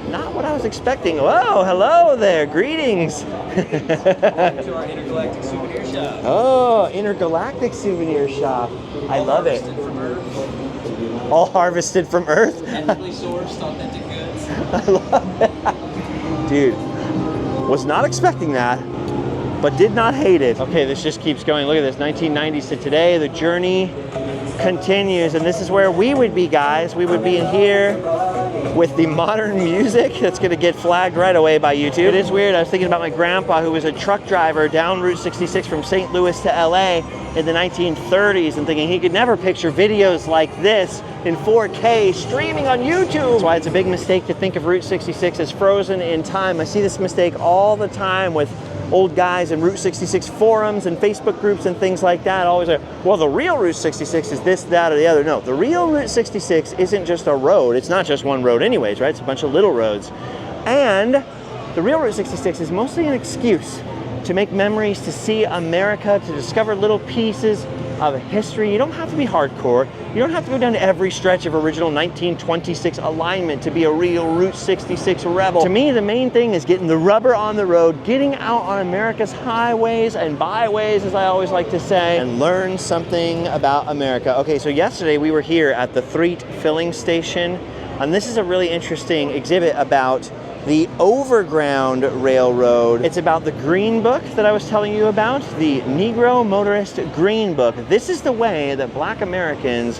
S1: Not what I was expecting. Whoa, hello there, greetings.
S4: Welcome to our intergalactic souvenir shop.
S1: Oh, intergalactic souvenir shop. I love it. All harvested from Earth?
S4: Ethically sourced, authentic goods.
S1: I love it. Dude, was not expecting that, but did not hate it. Okay, this just keeps going. Look at this, 1990s to today. The journey continues, and this is where we would be, guys. We would be in here with the modern music that's gonna get flagged right away by YouTube. It is weird. I was thinking about my grandpa, who was a truck driver down Route 66 from St. Louis to LA in the 1930s, and thinking he could never picture videos like this in 4K streaming on YouTube. That's why it's a big mistake to think of Route 66 as frozen in time. I see this mistake all the time with old guys in Route 66 forums and Facebook groups and things like that. Always like, well, the real Route 66 is this, that, or the other. No, the real Route 66 isn't just a road. It's not just one road anyways, right? It's a bunch of little roads. And the real Route 66 is mostly an excuse to make memories, to see America, to discover little pieces of history. You don't have to be hardcore. You don't have to go down to every stretch of original 1926 alignment to be a real Route 66 rebel. To me, the main thing is getting the rubber on the road, getting out on America's highways and byways, as I always like to say, and learn something about America. Okay, so yesterday we were here at the Threet filling station, and this is a really interesting exhibit about the Overground Railroad. It's about the Green Book that I was telling you about, the Negro Motorist Green Book. This is the way that Black Americans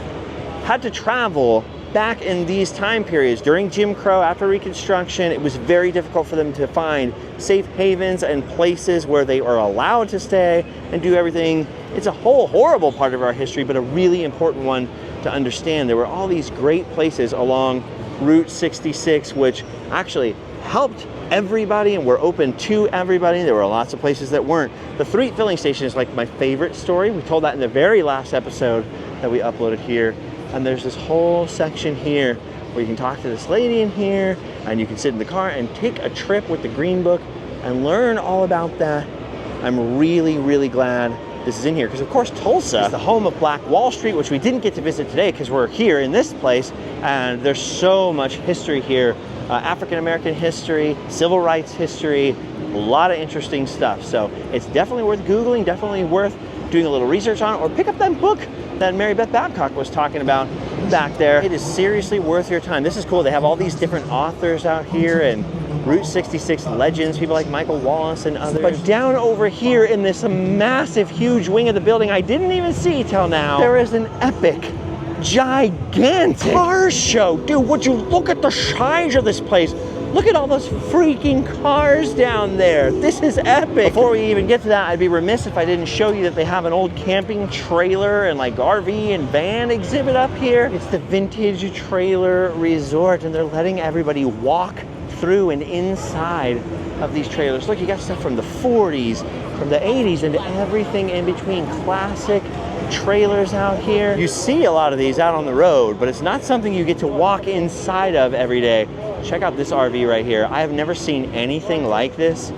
S1: had to travel back in these time periods. During Jim Crow, after Reconstruction, it was very difficult for them to find safe havens and places where they are allowed to stay and do everything. It's a whole horrible part of our history, but a really important one to understand. There were all these great places along Route 66, which actually helped everybody and were open to everybody. There were lots of places that weren't. The Threet filling station is like my favorite story. We told that in the very last episode that we uploaded here. And there's this whole section here where you can talk to this lady in here, and you can sit in the car and take a trip with the Green Book and learn all about that. I'm really, really glad this is in here, because of course Tulsa is the home of Black Wall Street, which we didn't get to visit today because we're here in this place, and there's so much history here. African-American history, civil rights history, a lot of interesting stuff. So it's definitely worth Googling, definitely worth doing a little research on, or pick up that book that Mary Beth Babcock was talking about back there. It is seriously worth your time. This is cool. They have all these different authors out here and Route 66 legends, people like Michael Wallace and others. But down over here in this massive, huge wing of the building I didn't even see till now, there is an epic gigantic car show. Dude, would you look at the size of this place? Look at all those freaking cars down there. This is epic. Before we even get to that, I'd be remiss if I didn't show you that they have an old camping trailer and like RV and van exhibit up here. It's the Vintage Trailer Resort, and they're letting everybody walk through and inside of these trailers. Look, you got stuff from the 40s, from the 80s, and everything in between. Classic trailers out here. You see a lot of these out on the road, but it's not something you get to walk inside of every day. Check out this RV right here. I have never seen anything like this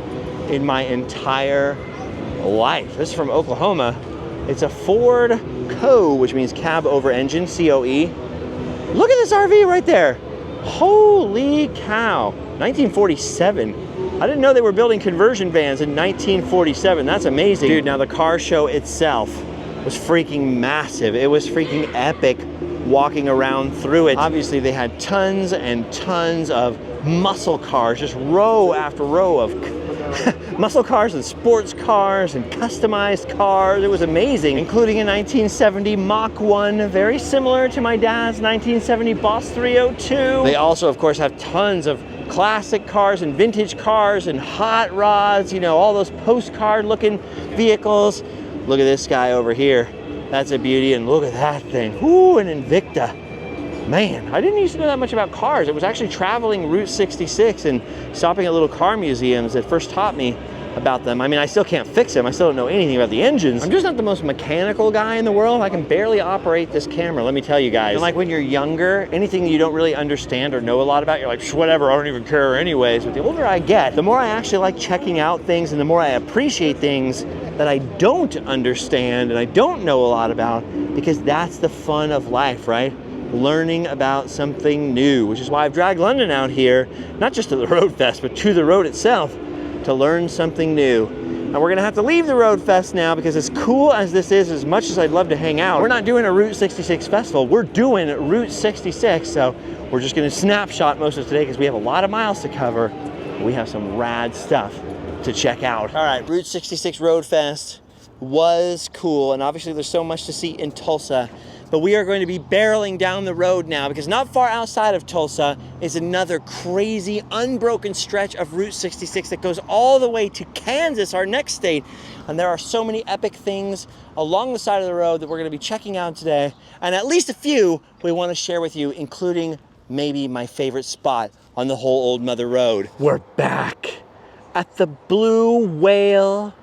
S1: in my entire life. This is from Oklahoma. It's a Ford Co, which means cab over engine, COE. Look at this RV right there. Holy cow, 1947. I didn't know they were building conversion vans in 1947. That's amazing. Dude, now the car show itself was freaking massive. It was freaking epic walking around through it. Obviously they had tons and tons of muscle cars, just row after row of muscle cars and sports cars and customized cars. It was amazing, including a 1970 Mach 1, very similar to my dad's 1970 Boss 302. They also, of course, have tons of classic cars and vintage cars and hot rods, you know, all those postcard looking vehicles. Look at this guy over here. That's a beauty, and look at that thing. Ooh, an Invicta. Man, I didn't used to know that much about cars. It was actually traveling Route 66 and stopping at little car museums that first taught me about them. I mean, I still can't fix them. I still don't know anything about the engines. I'm just not the most mechanical guy in the world. I can barely operate this camera, let me tell you guys. And like when you're younger, anything you don't really understand or know a lot about, you're like, whatever, I don't even care anyways. But the older I get, the more I actually like checking out things and the more I appreciate things that I don't understand and I don't know a lot about, because that's the fun of life, right? Learning about something new, which is why I've dragged London out here, not just to the Road Fest, but to the road itself, to learn something new. And we're gonna have to leave the Road Fest now, because as cool as this is, as much as I'd love to hang out, we're not doing a Route 66 festival, we're doing Route 66, so we're just gonna snapshot most of today because we have a lot of miles to cover. We have some rad stuff to check out. All right, Route 66 Road Fest was cool, and obviously there's so much to see in Tulsa, but we are going to be barreling down the road now, because not far outside of Tulsa is another crazy unbroken stretch of Route 66 that goes all the way to Kansas, our next state. And there are so many epic things along the side of the road that we're going to be checking out today, and at least a few we want to share with you, including maybe my favorite spot on the whole Old Mother Road. We're back at the Blue Whale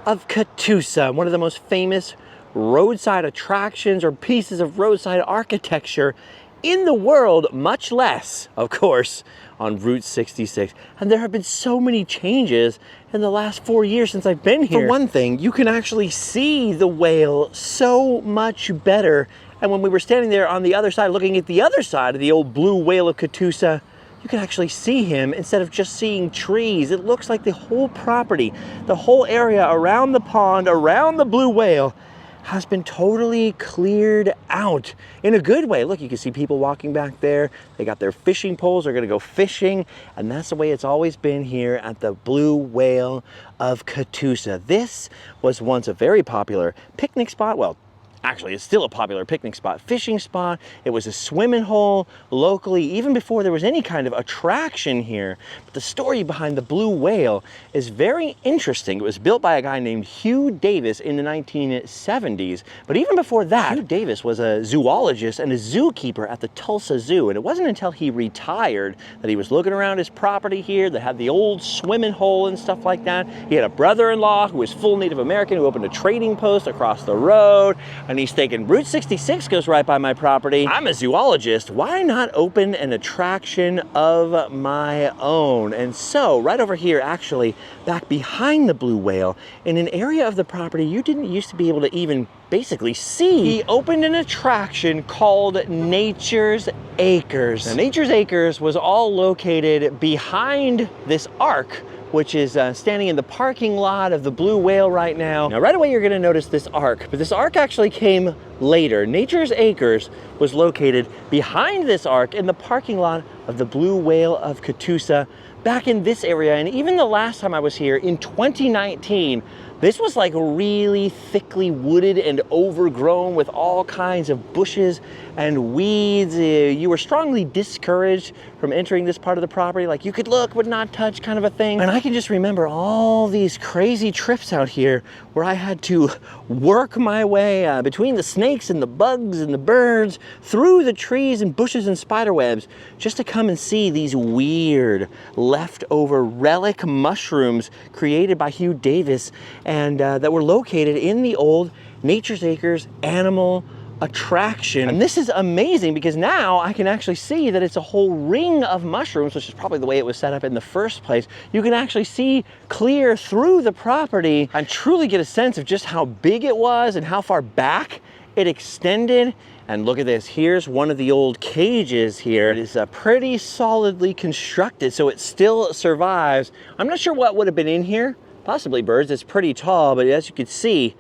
S1: of Catoosa, one of the most famous roadside attractions or pieces of roadside architecture in the world, much less, of course, on Route 66. And there have been so many changes in the last 4 years since I've been here. For one thing, you can actually see the whale so much better. And when we were standing there on the other side, looking at the other side of the old Blue Whale of Catoosa, you can actually see him instead of just seeing trees. It looks like the whole property, the whole area around the pond, around the blue whale, has been totally cleared out in a good way. Look, you can see people walking back there. They got their fishing poles. They're gonna go fishing. And that's the way it's always been here at the Blue Whale of Catoosa. This was once a very popular picnic spot. Well, actually, it's still a popular picnic spot, fishing spot. It was a swimming hole locally, even before there was any kind of attraction here. But the story behind the Blue Whale is very interesting. It was built by a guy named Hugh Davis in the 1970s. But even before that, Hugh Davis was a zoologist and a zookeeper at the Tulsa Zoo. And it wasn't until he retired that he was looking around his property here that had the old swimming hole and stuff like that. He had a brother-in-law who was full Native American who opened a trading post across the road. And he's thinking, Route 66 goes right by my property. I'm a zoologist. Why not open an attraction of my own? And so, right over here, actually, back behind the Blue Whale, in an area of the property you didn't used to be able to even basically see, he opened an attraction called Nature's Acres. Now, Nature's Acres was all located behind this arc, which is standing in the parking lot of the Blue Whale right now. Now, right away, you're gonna notice this arc, but this arc actually came later. Nature's Acres was located behind this arc in the parking lot of the Blue Whale of Catoosa, back in this area. And even the last time I was here in 2019, This was like really thickly wooded and overgrown with all kinds of bushes and weeds. You were strongly discouraged from entering this part of the property. Like you could look but not touch kind of a thing. And I can just remember all these crazy trips out here where I had to work my way between the snakes and the bugs and the birds, through the trees and bushes and spider webs, just to come and see these weird leftover relic mushrooms created by Hugh Davis and that were located in the old Nature's Acres animal attraction. And this is amazing because now I can actually see that it's a whole ring of mushrooms, which is probably the way it was set up in the first place. You can actually see clear through the property and truly get a sense of just how big it was and how far back it extended. And look at this, here's one of the old cages here. It is pretty solidly constructed, so it still survives. I'm not sure what would have been in here. Possibly birds. It's pretty tall, but as you can see,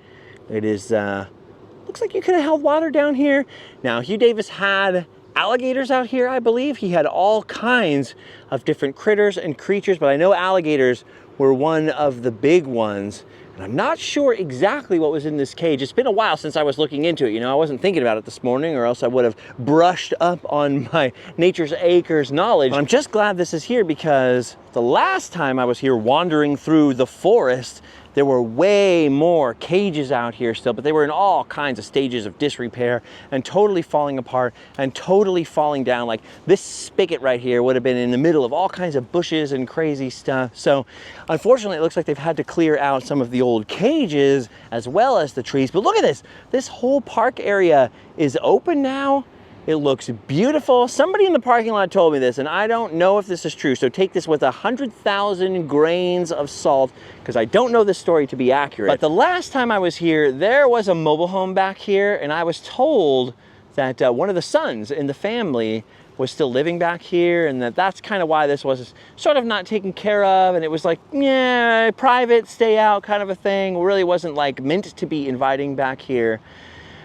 S1: it is looks like you could have held water down here. Now, Hugh Davis had alligators out here, I believe. He had all kinds of different critters and creatures, but I know alligators were one of the big ones. And I'm not sure exactly what was in this cage. It's been a while since I was looking into it. You know, I wasn't thinking about it this morning, or else I would have brushed up on my Nature's Acres knowledge. But I'm just glad this is here because the last time I was here wandering through the forest, there were way more cages out here still, but they were in all kinds of stages of disrepair and totally falling apart and totally falling down. Like this spigot right here would have been in the middle of all kinds of bushes and crazy stuff. So unfortunately, it looks like they've had to clear out some of the old cages as well as the trees. But look at this. This whole park area is open now. It looks beautiful. Somebody in the parking lot told me this, and I don't know if this is true, so take this with 100,000 grains of salt, because I don't know this story to be accurate. But the last time I was here, there was a mobile home back here, and I was told that one of the sons in the family was still living back here, and that's kind of why this was sort of not taken care of, and it was like, yeah, private, stay out kind of a thing. It really wasn't like meant to be inviting back here.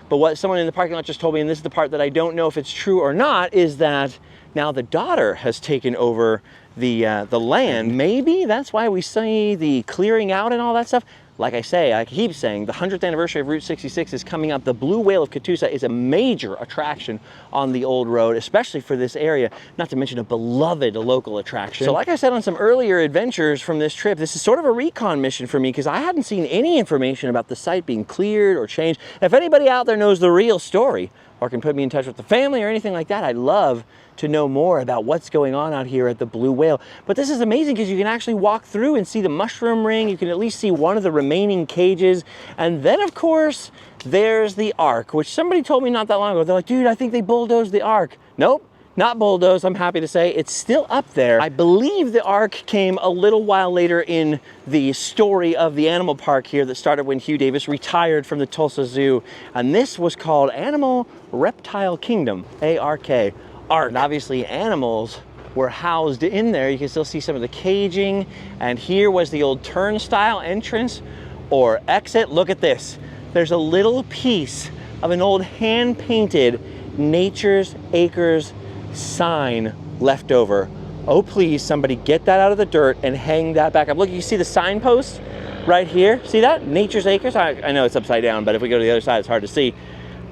S1: But what someone in the parking lot just told me, and this is the part that I don't know if it's true or not, is that now the daughter has taken over the land. Maybe that's why we see the clearing out and all that stuff. Like I keep saying, the 100th anniversary of Route 66 is coming up. The Blue Whale of Catoosa is a major attraction on the old road, especially for this area, not to mention a beloved local attraction. So like I said on some earlier adventures from this trip, this is sort of a recon mission for me because I hadn't seen any information about the site being cleared or changed. If anybody out there knows the real story or can put me in touch with the family or anything like that, I'd love to know more about what's going on out here at the Blue Whale. But this is amazing because you can actually walk through and see the mushroom ring. You can at least see one of the remaining cages. And then of course, there's the Ark, which somebody told me not that long ago. They're like, dude, I think they bulldozed the Ark. Nope. Not bulldozed, I'm happy to say. It's still up there. I believe the Ark came a little while later in the story of the animal park here that started when Hugh Davis retired from the Tulsa Zoo. And this was called Animal Reptile Kingdom, ARK. Ark. And obviously animals were housed in there. You can still see some of the caging. And here was the old turnstile entrance or exit. Look at this. There's a little piece of an old hand-painted Nature's Acres sign left over. Oh, please, somebody get that out of the dirt and hang that back up. Look, you see the signpost right here? See that? Nature's Acres? I know it's upside down, but if we go to the other side, it's hard to see.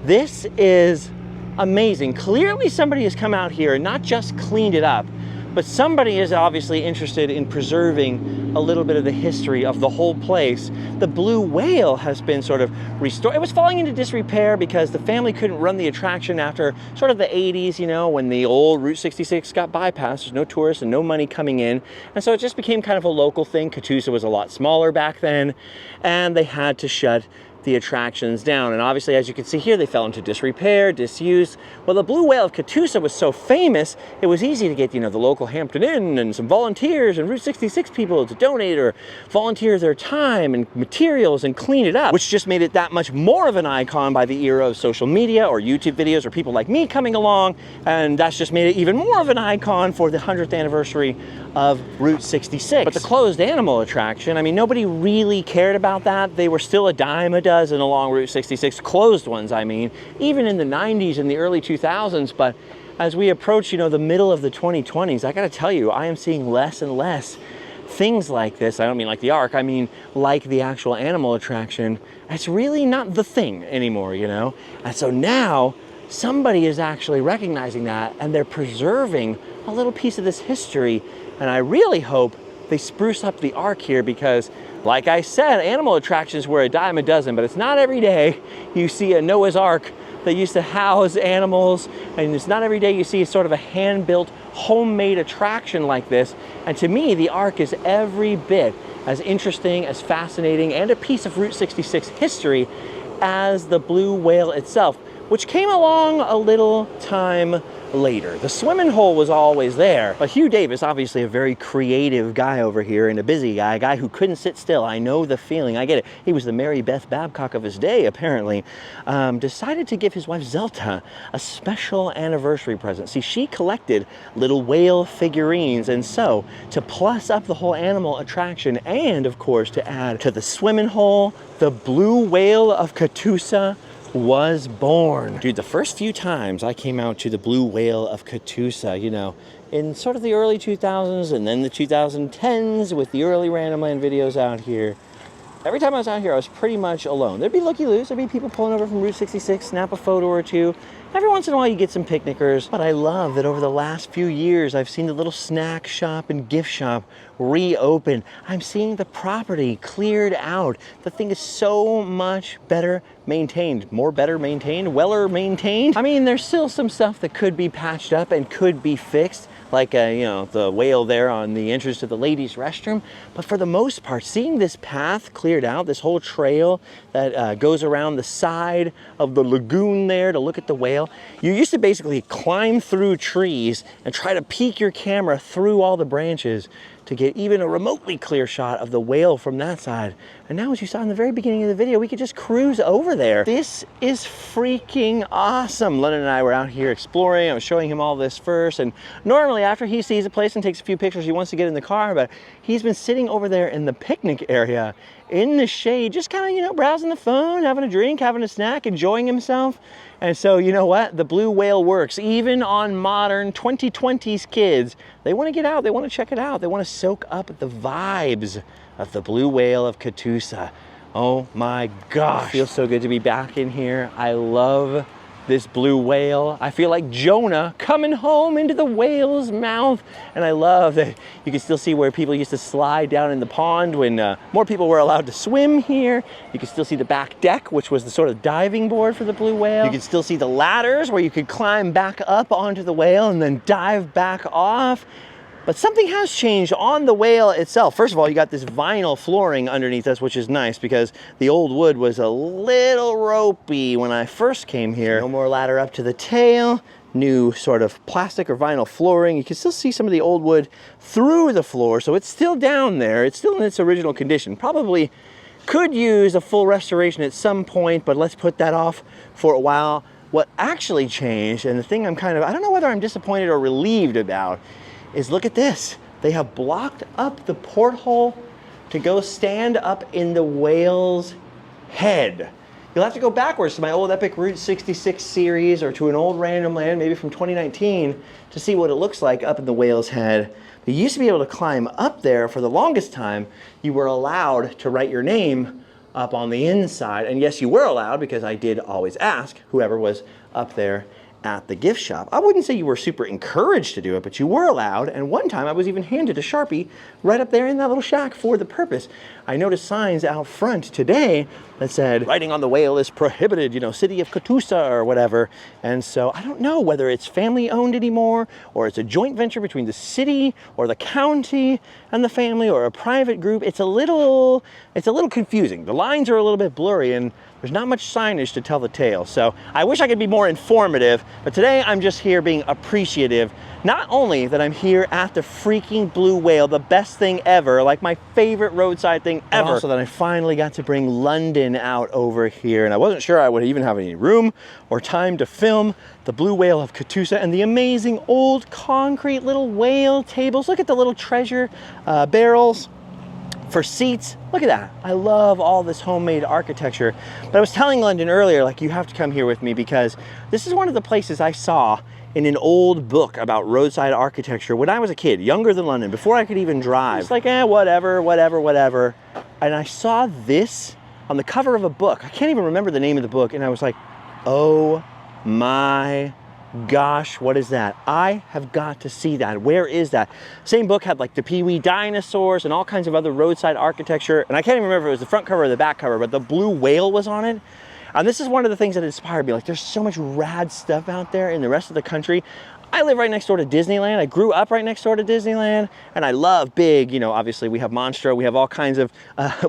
S1: This is amazing. Clearly somebody has come out here and not just cleaned it up, but somebody is obviously interested in preserving a little bit of the history of the whole place. The Blue Whale has been sort of restored. It was falling into disrepair because the family couldn't run the attraction after sort of the 80s, you know, when the old Route 66 got bypassed. There's no tourists and no money coming in. And so it just became kind of a local thing. Catoosa was a lot smaller back then, and they had to shut the attractions down. And obviously, as you can see here, they fell into disrepair, disuse. Well, the Blue Whale of Catoosa was so famous, it was easy to get, you know, the local Hampton Inn and some volunteers and Route 66 people to donate or volunteer their time and materials and clean it up, which just made it that much more of an icon by the era of social media or YouTube videos or people like me coming along. And that's just made it even more of an icon for the 100th anniversary of Route 66. But the closed animal attraction, I mean, nobody really cared about that. They were still a dime a dozen along Route 66, closed ones, I mean, even in the 90s and the early 2000s. But as we approach, you know, the middle of the 2020s, I gotta tell you, I am seeing less and less things like this, I don't mean like the Ark, I mean like the actual animal attraction, it's really not the thing anymore, you know? And so now somebody is actually recognizing that, and they're preserving a little piece of this history. And I really hope they spruce up the Ark here, because like I said, animal attractions were a dime a dozen, but it's not every day you see a Noah's Ark that used to house animals, and it's not every day you see sort of a hand-built, homemade attraction like this. And to me, the Ark is every bit as interesting, as fascinating, and a piece of Route 66 history as the Blue Whale itself, which came along a little time later. The swimming hole was always there, but Hugh Davis, obviously a very creative guy over here and a busy guy, a guy who couldn't sit still. I know the feeling, I get it. He was the Mary Beth Babcock of his day, apparently. Decided to give his wife Zelta a special anniversary present. See, she collected little whale figurines, and so to plus up the whole animal attraction, and of course to add to the swimming hole, the Blue Whale of Catoosa was born. Dude, the first few times I came out to the Blue Whale of Catoosa, you know, in sort of the early 2000s and then the 2010s with the early Randomland videos out here, every time I was out here, I was pretty much alone. There'd be looky-loos, there'd be people pulling over from Route 66, snap a photo or two. Every once in a while you get some picnickers, but I love that over the last few years I've seen the little snack shop and gift shop reopen. I'm seeing the property cleared out. The thing is so much better maintained. More better maintained, weller maintained. I mean, there's still some stuff that could be patched up and could be fixed, like you know, the whale there on the entrance to the ladies' restroom. But for the most part, seeing this path cleared out, this whole trail that goes around the side of the lagoon there to look at the whale, you used to basically climb through trees and try to peek your camera through all the branches to get even a remotely clear shot of the whale from that side. And now, as you saw in the very beginning of the video, we could just cruise over there. This is freaking awesome. London and I were out here exploring. I was showing him all this first, and normally after he sees a place and takes a few pictures, he wants to get in the car, but he's been sitting over there in the picnic area in the shade, just kind of, you know, browsing the phone, having a drink, having a snack, enjoying himself. And so, you know what? The Blue Whale works. Even on modern 2020s kids, they want to get out, they want to check it out, they want to soak up the vibes of the Blue Whale of Catoosa. Oh my gosh. It feels so good to be back in here. I love this blue whale. I feel like Jonah coming home into the whale's mouth. And I love that you can still see where people used to slide down in the pond when more people were allowed to swim here. You can still see the back deck, which was the sort of diving board for the blue whale. You can still see the ladders where you could climb back up onto the whale and then dive back off. But something has changed on the whale itself. First of all, you got this vinyl flooring underneath us, which is nice because the old wood was a little ropey when I first came here. No more ladder up to the tail, new sort of plastic or vinyl flooring. You can still see some of the old wood through the floor, so it's still down there. It's still in its original condition. Probably could use a full restoration at some point, but let's put that off for a while. What actually changed, and the thing I'm kind of, I don't know whether I'm disappointed or relieved about, is look at this. They have blocked up the porthole to go stand up in the whale's head. You'll have to go backwards to my old epic Route 66 series or to an old Randomland, maybe from 2019, to see what it looks like up in the whale's head. But you used to be able to climb up there. For the longest time, you were allowed to write your name up on the inside. And yes, you were allowed, because I did always ask whoever was up there at the gift shop. I wouldn't say you were super encouraged to do it, but you were allowed. And one time I was even handed a Sharpie right up there in that little shack for the purpose. I noticed signs out front today that said, "Writing on the whale is prohibited," you know, City of Catoosa or whatever. And so I don't know whether it's family owned anymore, or it's a joint venture between the city or the county and the family, or a private group. It's a little confusing. The lines are a little bit blurry, and there's not much signage to tell the tale. So I wish I could be more informative, but today I'm just here being appreciative. Not only that I'm here at the freaking Blue Whale, the best thing ever, like my favorite roadside thing ever, but also that I finally got to bring London out over here. And I wasn't sure I would even have any room or time to film the Blue Whale of Catoosa and the amazing old concrete little whale tables. Look at the little treasure barrels for seats. Look at that. I love all this homemade architecture. But I was telling London earlier, like, you have to come here with me, because this is one of the places I saw in an old book about roadside architecture when I was a kid, younger than London, before I could even drive. It's like, whatever. And I saw this on the cover of a book. I can't even remember the name of the book. And I was like, oh my gosh, what is that? I have got to see that. Where is that? Same book had like the Pee-wee dinosaurs and all kinds of other roadside architecture. And I can't even remember if it was the front cover or the back cover, but the blue whale was on it. And this is one of the things that inspired me. Like, there's so much rad stuff out there in the rest of the country. I live right next door to Disneyland. I grew up right next door to Disneyland, and I love big, you know, obviously we have Monstro, we have all kinds of,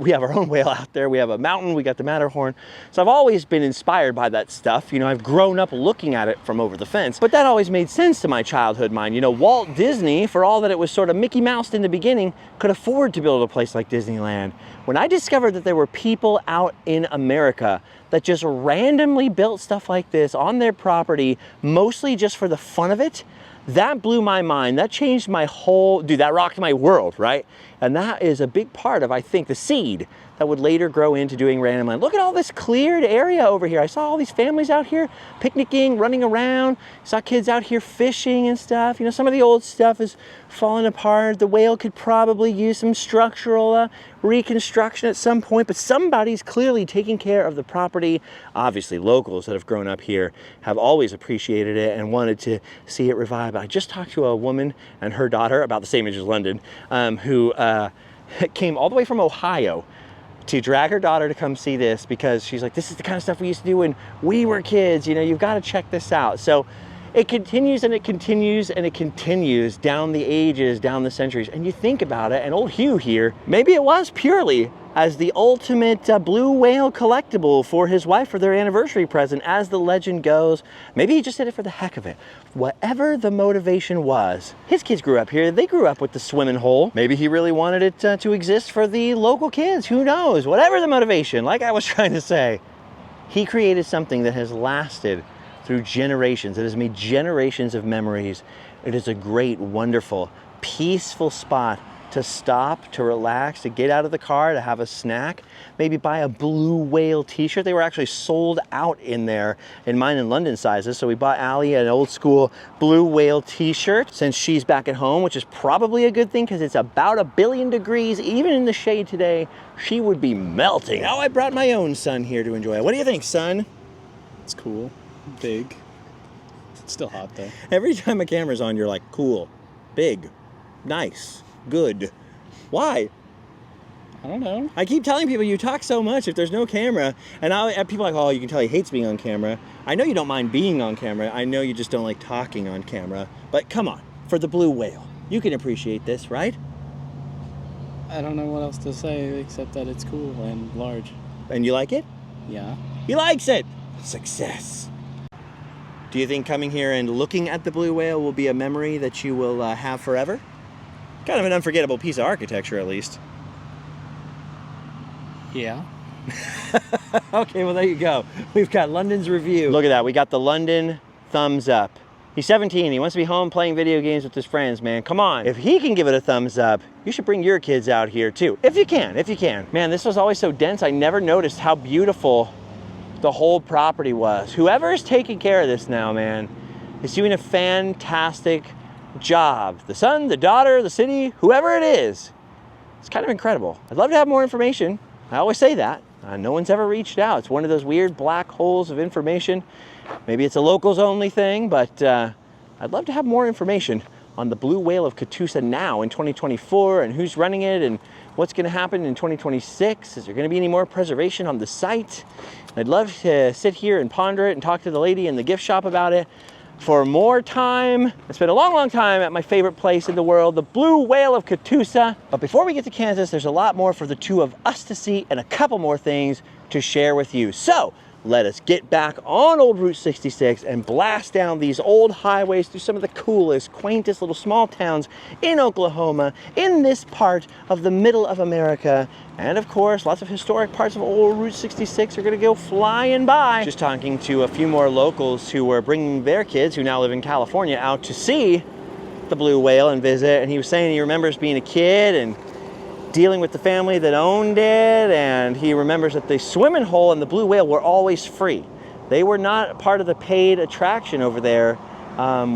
S1: we have our own whale out there, we have a mountain, we got the Matterhorn. So I've always been inspired by that stuff. You know, I've grown up looking at it from over the fence, but that always made sense to my childhood mind. You know, Walt Disney, for all that it was sort of Mickey Moused in the beginning, could afford to build a place like Disneyland. When I discovered that there were people out in America that just randomly built stuff like this on their property, mostly just for the fun of it, that blew my mind. That changed my whole, dude, that rocked my world, right? And that is a big part of, I think, the seed that would later grow into doing Randomland. Look at all this cleared area over here. I saw all these families out here picnicking, running around. I saw kids out here fishing and stuff. You know, some of the old stuff is falling apart. The whale could probably use some structural reconstruction at some point, but somebody's clearly taking care of the property. Obviously, locals that have grown up here have always appreciated it and wanted to see it revived. I just talked to a woman and her daughter, about the same age as London, who came all the way from Ohio to drag her daughter to come see this because she's like, this is the kind of stuff we used to do when we were kids. You know, you've got to check this out. So it continues and it continues and it continues down the ages, down the centuries. And you think about it, and old Hugh here, maybe it was purely as the ultimate blue whale collectible for his wife for their anniversary present, as the legend goes. Maybe he just did it for the heck of it. Whatever the motivation was, his kids grew up here. They grew up with the swimming hole. Maybe he really wanted it to exist for the local kids. Who knows? Whatever the motivation, like I was trying to say, he created something that has lasted through generations. It has made generations of memories. It is a great, wonderful, peaceful spot to stop, to relax, to get out of the car, to have a snack, maybe buy a Blue Whale t-shirt. They were actually sold out in there in mine and London sizes. So we bought Allie an old school Blue Whale t-shirt since she's back at home, which is probably a good thing because it's about 1 billion degrees. Even in the shade today, she would be melting. Now I brought my own son here to enjoy it. What do you think, son?
S5: It's cool, big. It's still hot though.
S1: Every time a camera's on, you're like, cool, big, nice, good. Why?
S5: I don't know.
S1: I keep telling people you talk so much if there's no camera, and people are like, oh, you can tell he hates being on camera. I know you don't mind being on camera. I know you just don't like talking on camera. But come on, for the blue whale, you can appreciate this, right?
S5: I don't know what else to say except that it's cool and large.
S1: And you like it?
S5: Yeah.
S1: He likes it. Success. Do you think coming here and looking at the blue whale will be a memory that you will have forever? Kind of an unforgettable piece of architecture, at least.
S5: Yeah.
S1: Okay, well, there you go. We've got London's review. Look at that. We got the London thumbs up. He's 17. He wants to be home playing video games with his friends, man. Come on. If he can give it a thumbs up, you should bring your kids out here, too. If you can, if you can. Man, this was always so dense. I never noticed how beautiful the whole property was. Whoever is taking care of this now, man, is doing a fantastic job. The son, the daughter, the city, whoever it is. It's kind of incredible. I'd love to have more information. I always say that. No one's ever reached out. It's one of those weird black holes of information. Maybe it's a locals only thing, but I'd love to have more information on the Blue Whale of Catoosa now in 2024 and who's running it and what's going to happen in 2026. Is there going to be any more preservation on the site? I'd love to sit here and ponder it and talk to the lady in the gift shop about it for more time. I spent a long, long time at my favorite place in the world, the Blue Whale of Catoosa. But before we get to Kansas, there's a lot more for the two of us to see and a couple more things to share with you. So let us get back on old Route 66 and blast down these old highways through some of the coolest, quaintest little small towns in Oklahoma, in this part of the middle of America. And of course, lots of historic parts of old Route 66 are gonna go flying by. Just talking to a few more locals who were bringing their kids, who now live in California, out to see the blue whale and visit. And he was saying he remembers being a kid and dealing with the family that owned it, and he remembers that the swimming hole and the blue whale were always free. They were not part of the paid attraction over there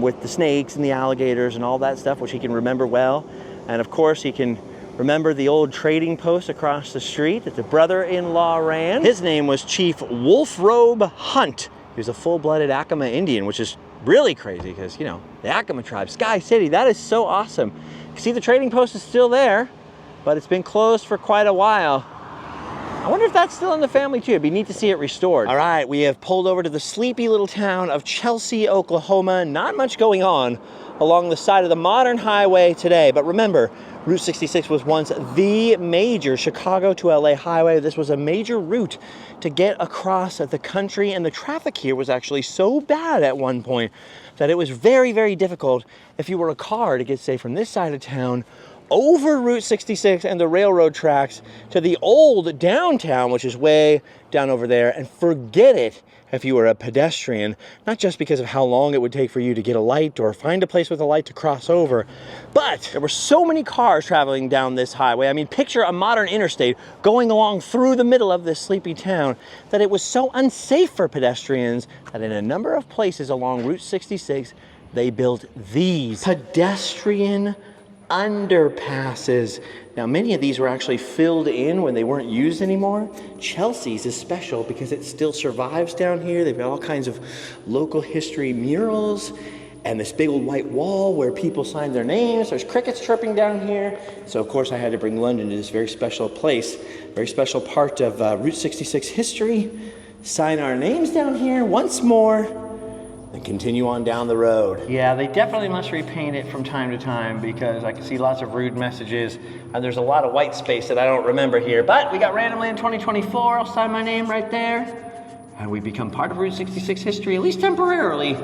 S1: with the snakes and the alligators and all that stuff, which he can remember well. And of course, he can remember the old trading post across the street that the brother-in-law ran. His name was Chief Wolfrobe Hunt. He was a full-blooded Acoma Indian, which is really crazy because, you know, the Acoma tribe, Sky City, that is so awesome. You see the trading post is still there, but it's been closed for quite a while. I wonder if that's still in the family too. It'd be neat to see it restored. All right, we have pulled over to the sleepy little town of Chelsea, Oklahoma. Not much going on along the side of the modern highway today, but remember, Route 66 was once the major Chicago to LA highway. This was a major route to get across the country, and the traffic here was actually so bad at one point that it was very, very difficult if you were a car to get, say, from this side of town over Route 66 and the railroad tracks to the old downtown, which is way down over there, and forget it if you were a pedestrian, not just because of how long it would take for you to get a light or find a place with a light to cross over, but there were so many cars traveling down this highway. I mean, picture a modern interstate going along through the middle of this sleepy town that it was so unsafe for pedestrians that in a number of places along Route 66, they built these pedestrian underpasses. Now, many of these were actually filled in when they weren't used anymore. Chelsea's is special because it still survives down here. They've got all kinds of local history murals and this big old white wall where people sign their names. There's crickets chirping down here. So, of course, I had to bring London to this very special place, very special part of Route 66 history. Sign our names down here once more, and continue on down the road. Yeah, they definitely must repaint it from time to time because I can see lots of rude messages and there's a lot of white space that I don't remember here. But we got Randomland 2024, I'll sign my name right there. And we become part of Route 66 history, at least temporarily,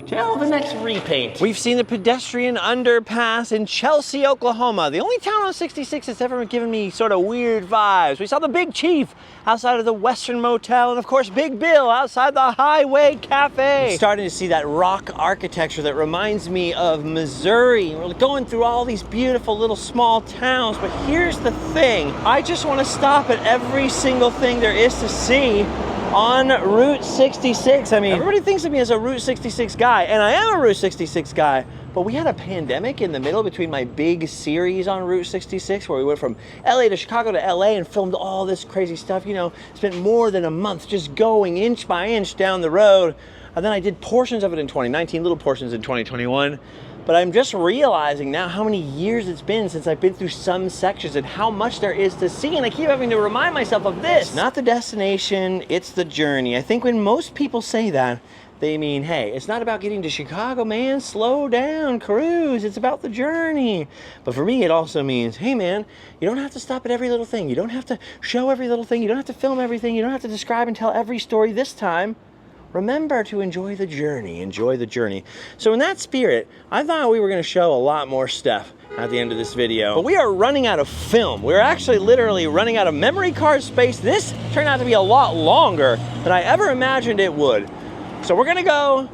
S1: till the next repaint. We've seen the pedestrian underpass in Chelsea, Oklahoma, the only town on 66 that's ever given me sort of weird vibes. We saw the Big Chief outside of the Western Motel, and of course Big Bill outside the Highway Cafe. I'm starting to see that rock architecture that reminds me of Missouri. We're going through all these beautiful little small towns, but here's the thing. I just want to stop at every single thing there is to see on Route 66. I mean, everybody thinks of me as a Route 66 guy, and I am a Route 66 guy, but we had a pandemic in the middle between my big series on Route 66 where we went from LA to Chicago to LA and filmed all this crazy stuff, you know, spent more than a month just going inch by inch down the road. And then I did portions of it in 2019, little portions in 2021. But I'm just realizing now how many years it's been since I've been through some sections and how much there is to see. And I keep having to remind myself of this. It's not the destination, it's the journey. I think when most people say that, they mean, hey, it's not about getting to Chicago, man. Slow down, cruise. It's about the journey. But for me, it also means, hey, man, you don't have to stop at every little thing. You don't have to show every little thing. You don't have to film everything. You don't have to describe and tell every story this time. Remember to enjoy the journey. Enjoy the journey. So in that spirit, I thought we were going to show a lot more stuff at the end of this video. But we are running out of film. We're actually literally running out of memory card space. This turned out to be a lot longer than I ever imagined it would. So we're going to go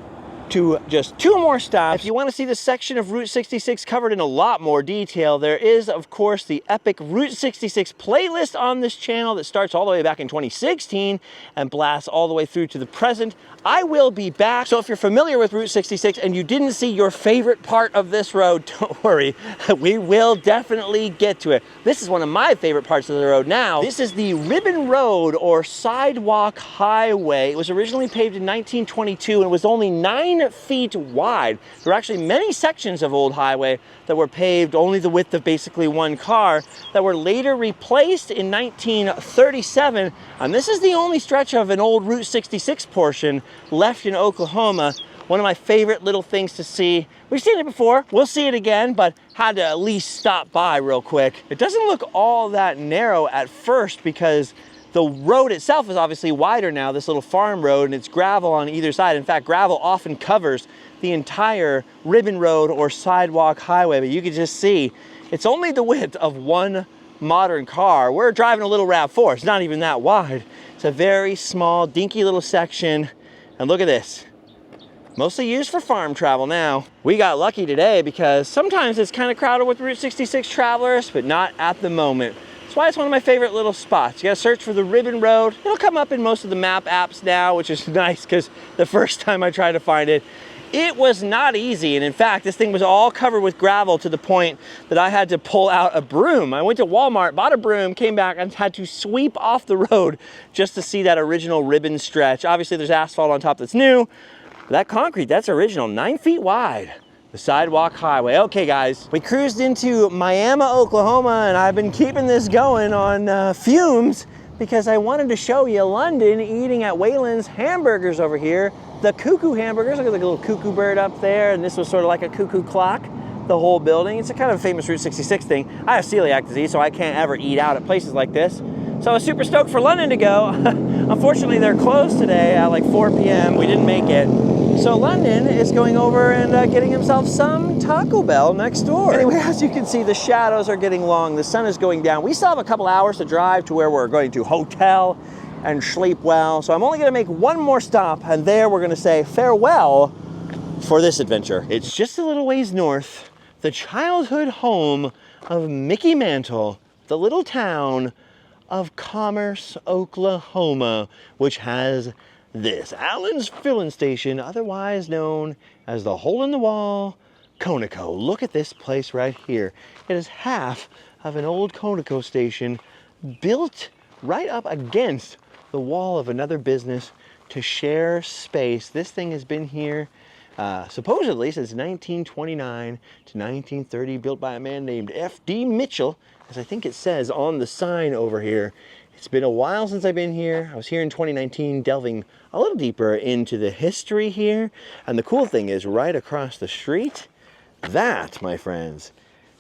S1: to just 2 more stops. If you want to see this section of Route 66 covered in a lot more detail, there is, of course, the epic Route 66 playlist on this channel that starts all the way back in 2016 and blasts all the way through to the present. I will be back. So if you're familiar with Route 66 and you didn't see your favorite part of this road, don't worry, we will definitely get to it. This is one of my favorite parts of the road now. This is the Ribbon Road or Sidewalk Highway. It was originally paved in 1922 and was only 9 feet wide. There were actually many sections of Old Highway that were paved only the width of basically 1 car that were later replaced in 1937. And this is the only stretch of an old Route 66 portion left in Oklahoma. One of my favorite little things to see. We've seen it before, we'll see it again, but had to at least stop by real quick. It doesn't look all that narrow at first because the road itself is obviously wider now, this little farm road, and it's gravel on either side. In fact, gravel often covers the entire Ribbon Road or Sidewalk Highway, but you can just see it's only the width of 1 modern car. We're driving a little RAV4, it's not even that wide. It's a very small, dinky little section, and look at this. Mostly used for farm travel now. We got lucky today because sometimes it's kind of crowded with Route 66 travelers, but not at the moment. That's why it's one of my favorite little spots. You gotta search for the Ribbon Road. It'll come up in most of the map apps now, which is nice because the first time I tried to find it, It was not easy, and in fact, this thing was all covered with gravel to the point that I had to pull out a broom. I went to Walmart, bought a broom, came back, and had to sweep off the road just to see that original ribbon stretch. Obviously, there's asphalt on top that's new. That concrete, that's original, 9 feet wide. The Sidewalk Highway. Okay, guys, we cruised into Miami, Oklahoma, and I've been keeping this going on fumes because I wanted to show you London eating at Wayland's Hamburgers over here. The cuckoo hamburgers, look at the little cuckoo bird up there, and this was sort of like a cuckoo clock, the whole building. It's a kind of famous Route 66 thing. I have celiac disease, so I can't ever eat out at places like this. So I was super stoked for London to go. Unfortunately, they're closed today at like 4 p.m. We didn't make it. So London is going over and getting himself some Taco Bell next door. Anyway, as you can see, the shadows are getting long. The sun is going down. We still have a couple hours to drive to where we're going to hotel and sleep well. So I'm only gonna make one more stop, and there we're gonna say farewell for this adventure. It's just a little ways north, the childhood home of Mickey Mantle, the little town of Commerce, Oklahoma, which has this Allen's Filling Station, otherwise known as the Hole in the Wall Conoco. Look at this place right here. It is half of an old Conoco station built right up against the wall of another business to share space. This thing has been here supposedly since 1929 to 1930, built by a man named F.D. Mitchell, as I think it says on the sign over here. It's been a while since I've been here. I was here in 2019 delving a little deeper into the history here. And the cool thing is right across the street, that, my friends,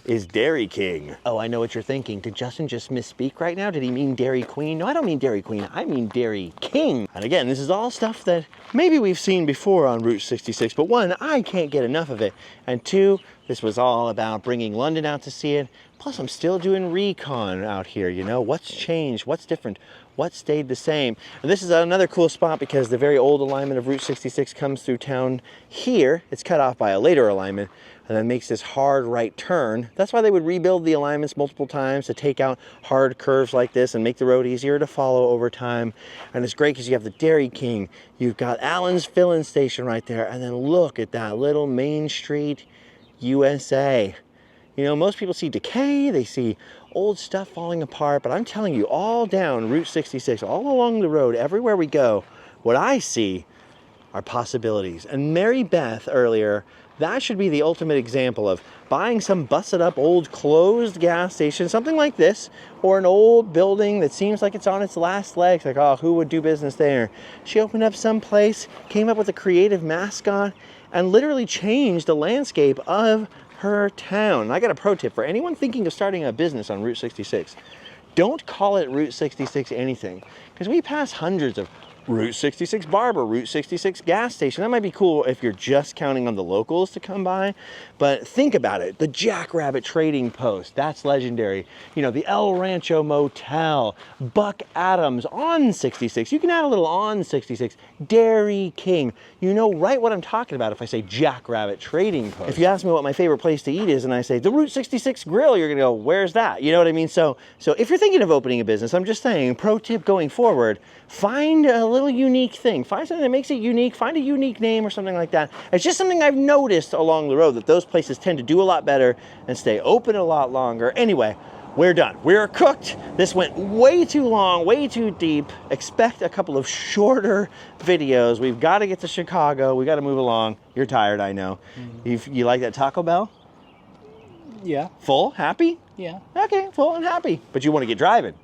S1: is Dairy King. Oh, I know what you're thinking. Did Justin just misspeak right now? Did he mean Dairy Queen? No, I don't mean Dairy Queen. I mean Dairy King. And again, this is all stuff that maybe we've seen before on Route 66, but one, I can't get enough of it. And two, this was all about bringing London out to see it. Plus, I'm still doing recon out here, you know? What's changed? What's different? What stayed the same? And this is another cool spot because the very old alignment of Route 66 comes through town here. It's cut off by a later alignment and then makes this hard right turn. That's why they would rebuild the alignments multiple times to take out hard curves like this and make the road easier to follow over time. And it's great because you have the Dairy King, you've got Allen's Filling Station right there, and then look at that little Main Street USA. You know, most people see decay, they see old stuff falling apart, but I'm telling you, all down Route 66, all along the road, everywhere we go, what I see are possibilities. And Mary Beth earlier, that should be the ultimate example of buying some busted up old closed gas station, something like this, or an old building that seems like it's on its last legs, like, oh, who would do business there? She opened up some place, came up with a creative mascot, and literally changed the landscape of her town. And I got a pro tip for anyone thinking of starting a business on Route 66. Don't call it Route 66 anything, because we pass hundreds of Route 66 barber, Route 66 gas station. That might be cool if you're just counting on the locals to come by, but think about it. The Jackrabbit Trading Post, that's legendary. You know, the El Rancho Motel, Buck Adams on 66. You can add a little on 66. Dairy King. You know right what I'm talking about if I say Jackrabbit Trading Post. If you ask me what my favorite place to eat is and I say the Route 66 Grill, you're gonna go, where's that? You know what I mean? So if you're thinking of opening a business, I'm just saying, pro tip going forward, find a little unique thing. Find something that makes it unique. Find a unique name or something like that. It's just something I've noticed along the road that those places tend to do a lot better and stay open a lot longer. Anyway, we're done. We're cooked. This went way too long, way too deep. Expect a couple of shorter videos. We've got to get to Chicago. We got to move along. You're tired, I know. You like that Taco Bell?
S5: Yeah.
S1: Full? Happy?
S5: Yeah.
S1: Okay, full and happy. But you want to get driving.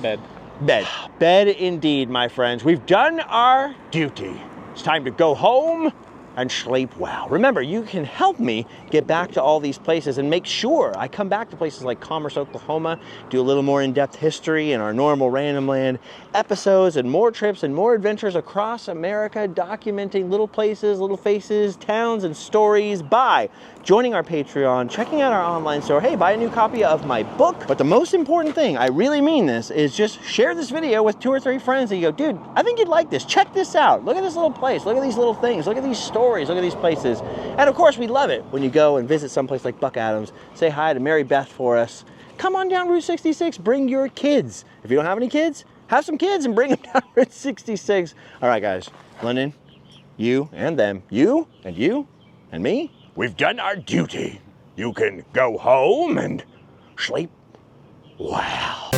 S5: Bed.
S1: Bed. Bed indeed, my friends. We've done our duty. It's time to go home and sleep well. Remember, you can help me get back to all these places and make sure I come back to places like Commerce, Oklahoma, do a little more in-depth history in our normal Randomland episodes, and more trips and more adventures across America, documenting little places, little faces, towns, and stories by joining our Patreon, checking out our online store. Hey, buy a new copy of my book. But the most important thing, I really mean this, is just share this video with 2 or 3 friends and you go, dude, I think you'd like this. Check this out. Look at this little place. Look at these little things. Look at these stories. Look at these places. And of course, we love it when you go and visit someplace like Buck Adams. Say hi to Mary Beth for us. Come on down Route 66. Bring your kids. If you don't have any kids, have some kids and bring them down Route 66. All right, guys. London, you and them, you and me, we've done our duty. You can go home and sleep well.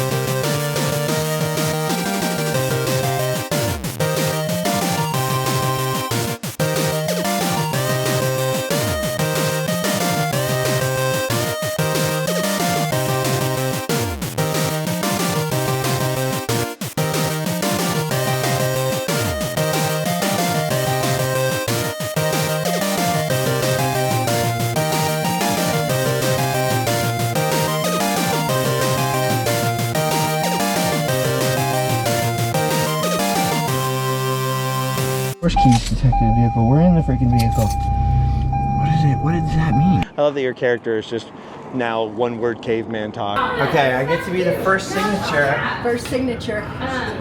S1: Where's keys detected vehicle? We're in the freaking vehicle. What is it? What does that mean? I love that your character is just now one word caveman talk. Okay, I get to be the first signature.
S2: First signature.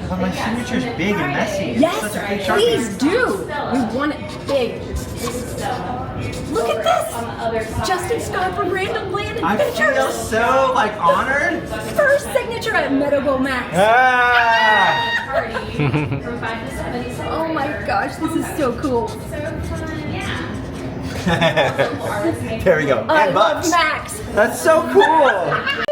S1: But my signature's big and messy.
S2: Yes,
S1: It's such a big Sharpie.
S2: please do. We want it big. Look at this. Justin Scott from Randomland
S1: I feel
S2: Adventures.
S1: so honored.
S2: First signature at Meadow Gold Macks.
S1: Ah!
S2: Oh my gosh, this is so cool.
S1: There we go.
S2: I
S1: And
S2: love
S1: bucks.
S2: Max.
S1: That's so cool.